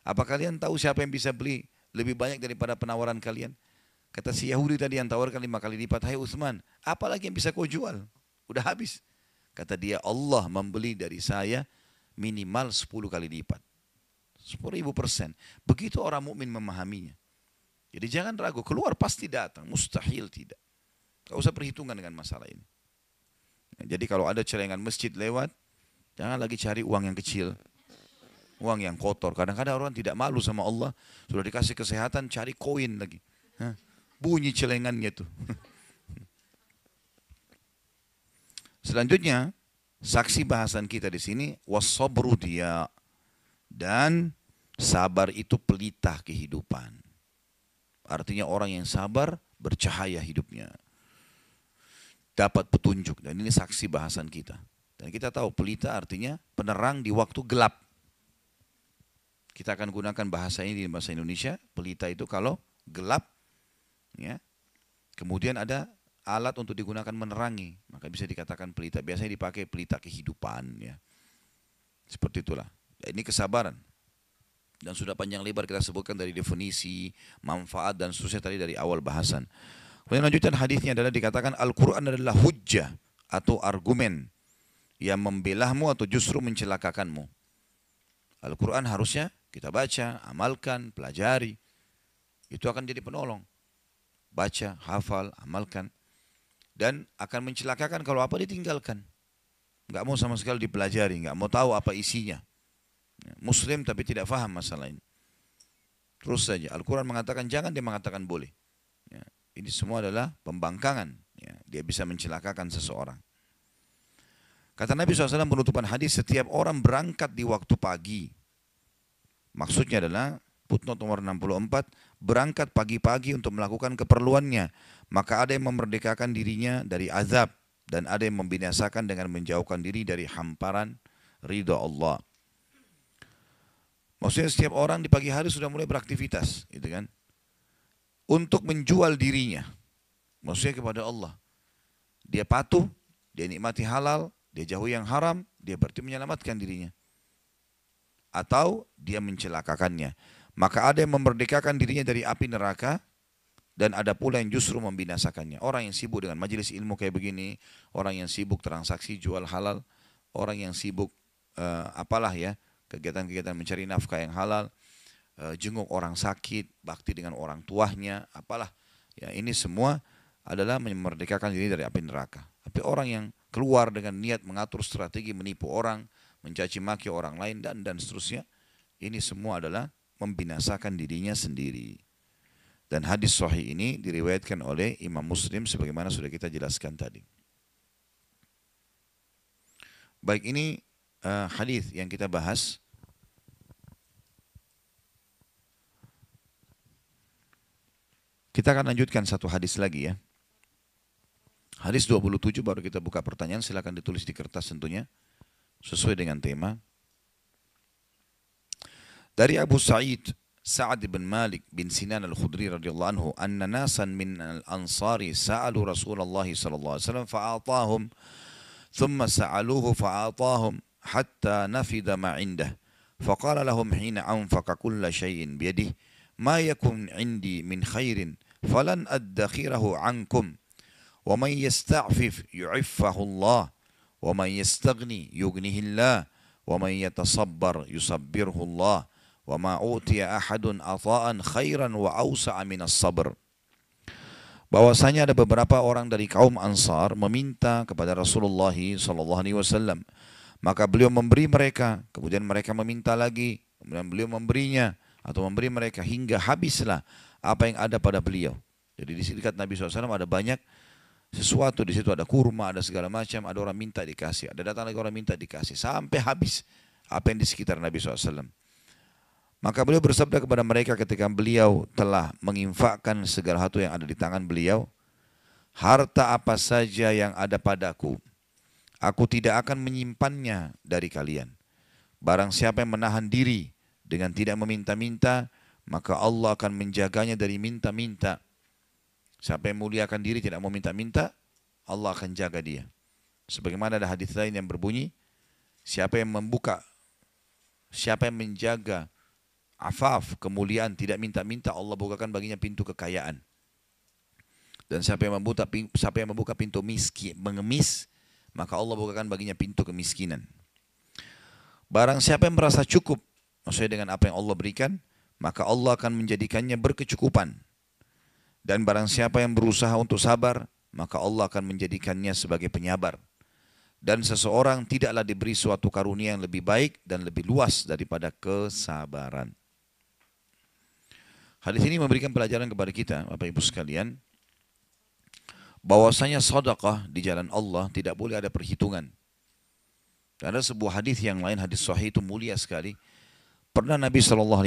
Apa kalian tahu siapa yang bisa beli lebih banyak daripada penawaran kalian? Kata si Yahudi tadi yang tawarkan 5 kali lipat, hai Utsman, apalagi yang bisa kau jual? Udah habis. Kata dia, Allah membeli dari saya minimal 10 kali lipat. 10.000%. Begitu orang mukmin memahaminya. Jadi jangan ragu, keluar pasti datang, mustahil tidak. Gak usah perhitungan dengan masalah ini. Jadi kalau ada celengan masjid lewat, jangan lagi cari uang yang kecil. Uang yang kotor. Kadang-kadang orang tidak malu sama Allah. Sudah dikasih kesehatan, cari koin lagi. Bunyi celengannya tuh. Selanjutnya, saksi bahasan kita di sini, was-sabru dia. Dan sabar itu pelita kehidupan. Artinya orang yang sabar, bercahaya hidupnya. Dapat petunjuk. Dan ini saksi bahasan kita. Dan kita tahu pelita artinya penerang di waktu gelap. Kita akan gunakan bahasa ini di bahasa Indonesia. Pelita itu kalau gelap, ya. Kemudian ada alat untuk digunakan menerangi, maka bisa dikatakan pelita. Biasanya dipakai pelita kehidupan, ya. Seperti itulah. Ya, ini kesabaran. Dan sudah panjang lebar kita sebutkan dari definisi, manfaat dan seterusnya tadi dari awal bahasan. Kemudian lanjutan hadisnya adalah dikatakan Al-Quran adalah hujjah atau argumen yang membelahmu atau justru mencelakakanmu. Al-Quran harusnya kita baca, amalkan, pelajari. Itu akan jadi penolong. baca, hafal, amalkan. Dan akan mencelakakan kalau apa ditinggalkan. Nggak mau sama sekali dipelajari, nggak mau tahu apa isinya. Muslim tapi tidak faham masalah ini. Terus saja, Al-Quran mengatakan jangan, dia mengatakan boleh. Ya, ini semua adalah pembangkangan. Ya, dia bisa mencelakakan seseorang. Kata Nabi SAW penutupan hadis, setiap orang berangkat di waktu pagi. Maksudnya adalah, footnote nomor 64, berangkat pagi-pagi untuk melakukan keperluannya. Maka ada yang memerdekakan dirinya dari azab. Dan ada yang membinasakan dengan menjauhkan diri dari hamparan ridha Allah. Maksudnya setiap orang di pagi hari sudah mulai beraktivitas, gitu kan? Untuk menjual dirinya. Maksudnya kepada Allah. Dia patuh, dia nikmati halal, dia jauhi yang haram, dia berarti menyelamatkan dirinya. Atau dia mencelakakannya. Maka ada yang memerdekakan dirinya dari api neraka, dan ada pula yang justru membinasakannya. Orang yang sibuk dengan majelis ilmu kayak begini, orang yang sibuk transaksi jual halal, orang yang sibuk apalah ya, kegiatan-kegiatan mencari nafkah yang halal, jenguk orang sakit, bakti dengan orang tuanya, apalah. Ya, ini semua adalah memerdekakan diri dari api neraka. Tapi orang yang keluar dengan niat mengatur strategi menipu orang, mencaci maki orang lain dan seterusnya, ini semua adalah membinasakan dirinya sendiri. Dan hadis sahih ini diriwayatkan oleh Imam Muslim sebagaimana sudah kita jelaskan tadi. Baik, ini hadis yang kita bahas. Kita akan lanjutkan satu hadis lagi ya. Hadis 27 baru kita buka pertanyaan, silakan ditulis di kertas tentunya sesuai dengan tema. Dari Abu Sa'ad bin Malik bin Sinan al-Khudri radhiyallahu anhu, anna nasan min al-ansari sa'alu Rasulullah sallallahu alaihi wasallam fa'atahum, thumma sa'aluhu fa'atahum hatta nafida ma 'indah. Faqala lahum hina anfaqa kulla shay'in biyadihi ma yakun 'indi min khairin falan addakhirahu 'ankum. Wa man yasta'fif yu'iffahu Allah, wa man yastaghni yughnihi Allah, wa man yatasabbar yusabbirhu Allah. Wa ma utiya ahadun ata'an khairan wa awsa'a minas sabr. Bahwasanya ada beberapa orang dari kaum Ansar meminta kepada Rasulullah sallallahu alaihi wasallam, maka beliau memberi mereka, kemudian mereka meminta lagi, kemudian beliau memberinya atau memberi mereka hingga habislah apa yang ada pada beliau. Jadi di dekat Nabi SAW ada banyak sesuatu, di situ ada kurma, ada segala macam, ada orang minta dikasih, ada datang lagi orang minta dikasih, sampai habis apa yang di sekitar Nabi SAW. Maka beliau bersabda kepada mereka ketika beliau telah menginfakkan segala sesuatu yang ada di tangan beliau, harta apa saja yang ada padaku, aku tidak akan menyimpannya dari kalian. Barang siapa yang menahan diri dengan tidak meminta-minta, maka Allah akan menjaganya dari minta-minta. Siapa yang muliakan diri tidak mau minta-minta, Allah akan jaga dia. Sebagaimana ada hadis lain yang berbunyi, siapa yang menjaga afaf, kemuliaan, tidak minta-minta, Allah bukakan baginya pintu kekayaan. Dan siapa yang membuka pintu mengemis, maka Allah bukakan baginya pintu kemiskinan. Barang siapa yang merasa cukup sesuai dengan apa yang Allah berikan, maka Allah akan menjadikannya berkecukupan. Dan barang siapa yang berusaha untuk sabar, maka Allah akan menjadikannya sebagai penyabar. Dan seseorang tidaklah diberi suatu karunia yang lebih baik dan lebih luas daripada kesabaran. Hadis ini memberikan pelajaran kepada kita, Bapak Ibu sekalian, bahwasanya sedekah di jalan Allah tidak boleh ada perhitungan. Dan ada sebuah hadis yang lain, hadis sahih itu mulia sekali. Pernah Nabi SAW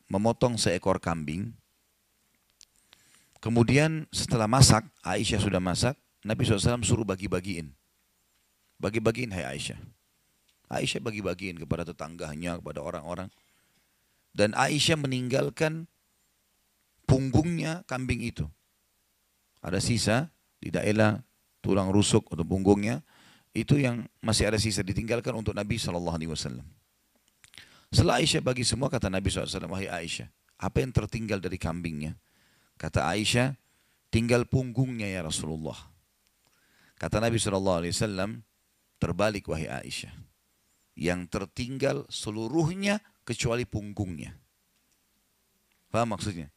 memotong seekor kambing. Kemudian setelah masak, Aisyah sudah masak, Nabi SAW suruh bagi-bagiin. Bagi-bagiin, hai Aisyah. Aisyah bagi-bagiin kepada tetangganya, kepada orang-orang. Dan Aisyah meninggalkan punggungnya kambing itu. Ada sisa di daerah tulang rusuk atau punggungnya, itu yang masih ada sisa ditinggalkan untuk Nabi SAW. Setelah Aisyah bagi semua, kata Nabi SAW, wahai Aisyah, apa yang tertinggal dari kambingnya? Kata Aisyah, tinggal punggungnya ya Rasulullah. Kata Nabi SAW, terbalik wahai Aisyah. Yang tertinggal seluruhnya kecuali punggungnya. Paham maksudnya?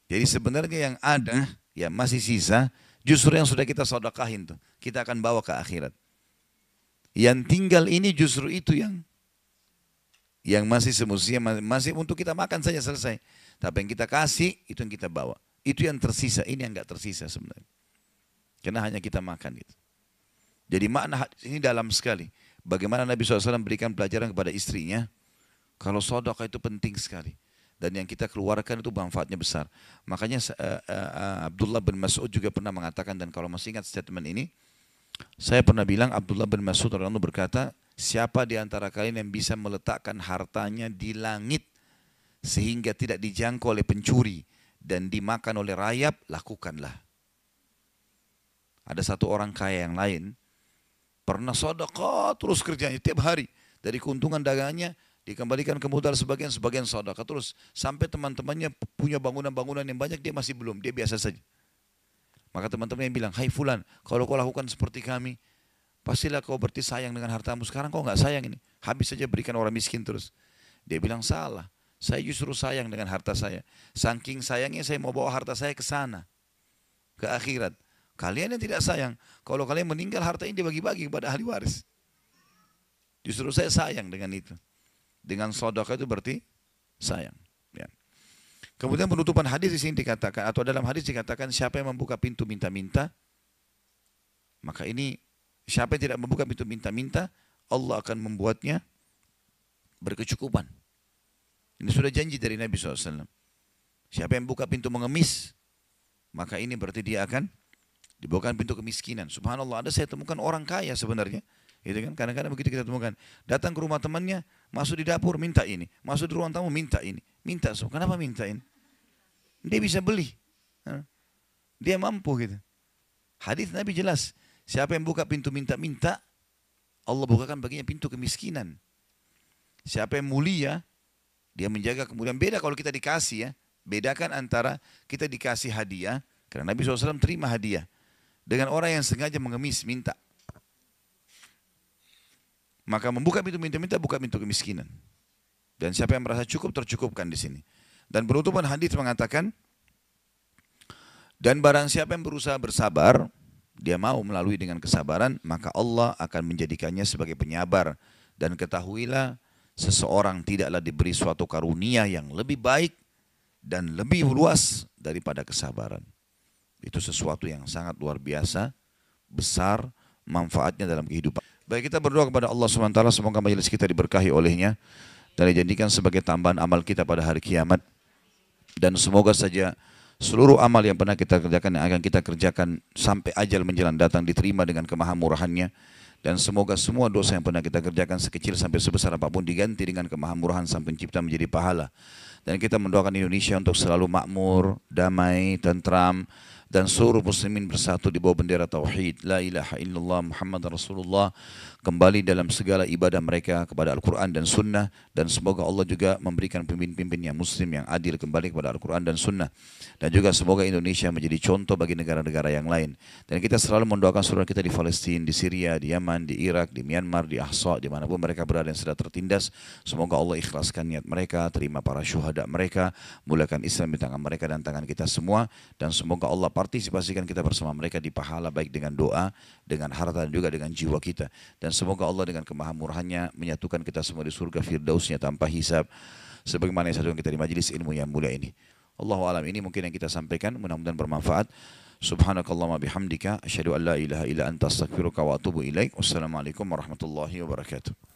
Jadi sebenarnya yang ada, yang masih sisa, justru yang sudah kita sedekahin tuh. Kita akan bawa ke akhirat. Yang tinggal ini justru itu yang masih semestinya masih untuk kita makan saja selesai. Tapi yang kita kasih itu yang kita bawa. Itu yang tersisa, ini yang enggak tersisa sebenarnya. Karena hanya kita makan itu. Jadi makna hadis ini dalam sekali. Bagaimana Nabi SAW berikan pelajaran kepada istrinya. Kalau sedekah itu penting sekali. Dan yang kita keluarkan itu manfaatnya besar. Makanya Abdullah bin Mas'ud juga pernah mengatakan, dan kalau masih ingat statement ini, saya pernah bilang Abdullah bin Mas'ud radhiyallahu anhu berkata, siapa di antara kalian yang bisa meletakkan hartanya di langit sehingga tidak dijangkau oleh pencuri dan dimakan oleh rayap, lakukanlah. Ada satu orang kaya yang lain pernah sedekah terus kerjanya tiap hari, dari keuntungan dagangannya dikembalikan ke modal sebagian sedekah terus, sampai teman-temannya punya bangunan-bangunan yang banyak, dia masih belum, dia biasa saja. Maka teman-teman yang bilang, hai fulan, kalau kau lakukan seperti kami, pastilah kau berarti sayang dengan hartamu. Sekarang kau nggak sayang ini, habis saja berikan orang miskin terus. Dia bilang, salah, saya justru sayang dengan harta saya. Saking sayangnya saya mau bawa harta saya ke sana, ke akhirat. Kalian yang tidak sayang, kalau kalian meninggal harta ini dibagi-bagi kepada ahli waris. Justru saya sayang dengan itu. Dengan sedekah itu berarti sayang. Ya. Kemudian penutupan hadis di sini dikatakan, atau dalam hadis dikatakan, siapa yang membuka pintu minta-minta, maka ini siapa yang tidak membuka pintu minta-minta, Allah akan membuatnya berkecukupan. Ini sudah janji dari Nabi SAW. Siapa yang buka pintu mengemis, maka ini berarti dia akan dibukakan pintu kemiskinan. Subhanallah, ada saya temukan orang kaya sebenarnya. Gitu kan? Kadang-kadang begitu kita temukan, datang ke rumah temannya, masuk di dapur minta ini, masuk di ruang tamu minta ini, minta semua. Kenapa minta ini? Dia bisa beli, dia mampu gitu. Hadis Nabi jelas, siapa yang buka pintu minta-minta, Allah bukakan baginya pintu kemiskinan. Siapa yang mulia, dia menjaga kemudian. Beda kalau kita dikasih ya, bedakan antara kita dikasih hadiah, karena Nabi SAW terima hadiah, dengan orang yang sengaja mengemis minta. Maka membuka pintu minta-minta, buka pintu kemiskinan. Dan siapa yang merasa cukup, tercukupkan di sini. Dan penutupan hadis mengatakan, dan barang siapa yang berusaha bersabar, dia mau melalui dengan kesabaran, maka Allah akan menjadikannya sebagai penyabar. Dan ketahuilah, seseorang tidaklah diberi suatu karunia yang lebih baik dan lebih luas daripada kesabaran. Itu sesuatu yang sangat luar biasa, besar, manfaatnya dalam kehidupan. Baik, kita berdoa kepada Allah SWT, semoga majelis kita diberkahi olehnya dan dijadikan sebagai tambahan amal kita pada hari kiamat. Dan semoga saja seluruh amal yang pernah kita kerjakan, yang akan kita kerjakan sampai ajal menjelang datang, diterima dengan kemahamurahannya. Dan semoga semua dosa yang pernah kita kerjakan sekecil sampai sebesar apapun diganti dengan kemahamurahan Sang Pencipta menjadi pahala. Dan kita mendoakan Indonesia untuk selalu makmur, damai, tentram, dan seluruh muslimin bersatu di bawah bendera tauhid, la ilaha illallah Muhammad Rasulullah, kembali dalam segala ibadah mereka kepada Al-Quran dan Sunnah. Dan semoga Allah juga memberikan pemimpin-pemimpin yang muslim, yang adil, kembali kepada Al-Quran dan Sunnah. Dan juga semoga Indonesia menjadi contoh bagi negara-negara yang lain. Dan kita selalu mendoakan saudara kita di Palestina, di Syria, di Yaman, di Irak, di Myanmar, di Ahsa, dimanapun mereka berada yang sedang tertindas. Semoga Allah ikhlaskan niat mereka, terima para syuhada mereka, mulakan Islam di tangan mereka dan tangan kita semua. Dan semoga Allah partisipasikan kita bersama mereka di pahala, baik dengan doa, dengan harta, dan juga dengan jiwa kita. Dan semoga Allah dengan kemahamurahannya menyatukan kita semua di surga firdausnya tanpa hisab, sebagaimana yang satu kita di majelis ilmu yang mulia ini. Allahu alam, ini mungkin yang kita sampaikan, mudah-mudahan bermanfaat. Subhanakallahumma bihamdika, asyhadu an la ilaha illa anta astaghfiruka wa atubu ilaik. Wassalamualaikum warahmatullahi wabarakatuh.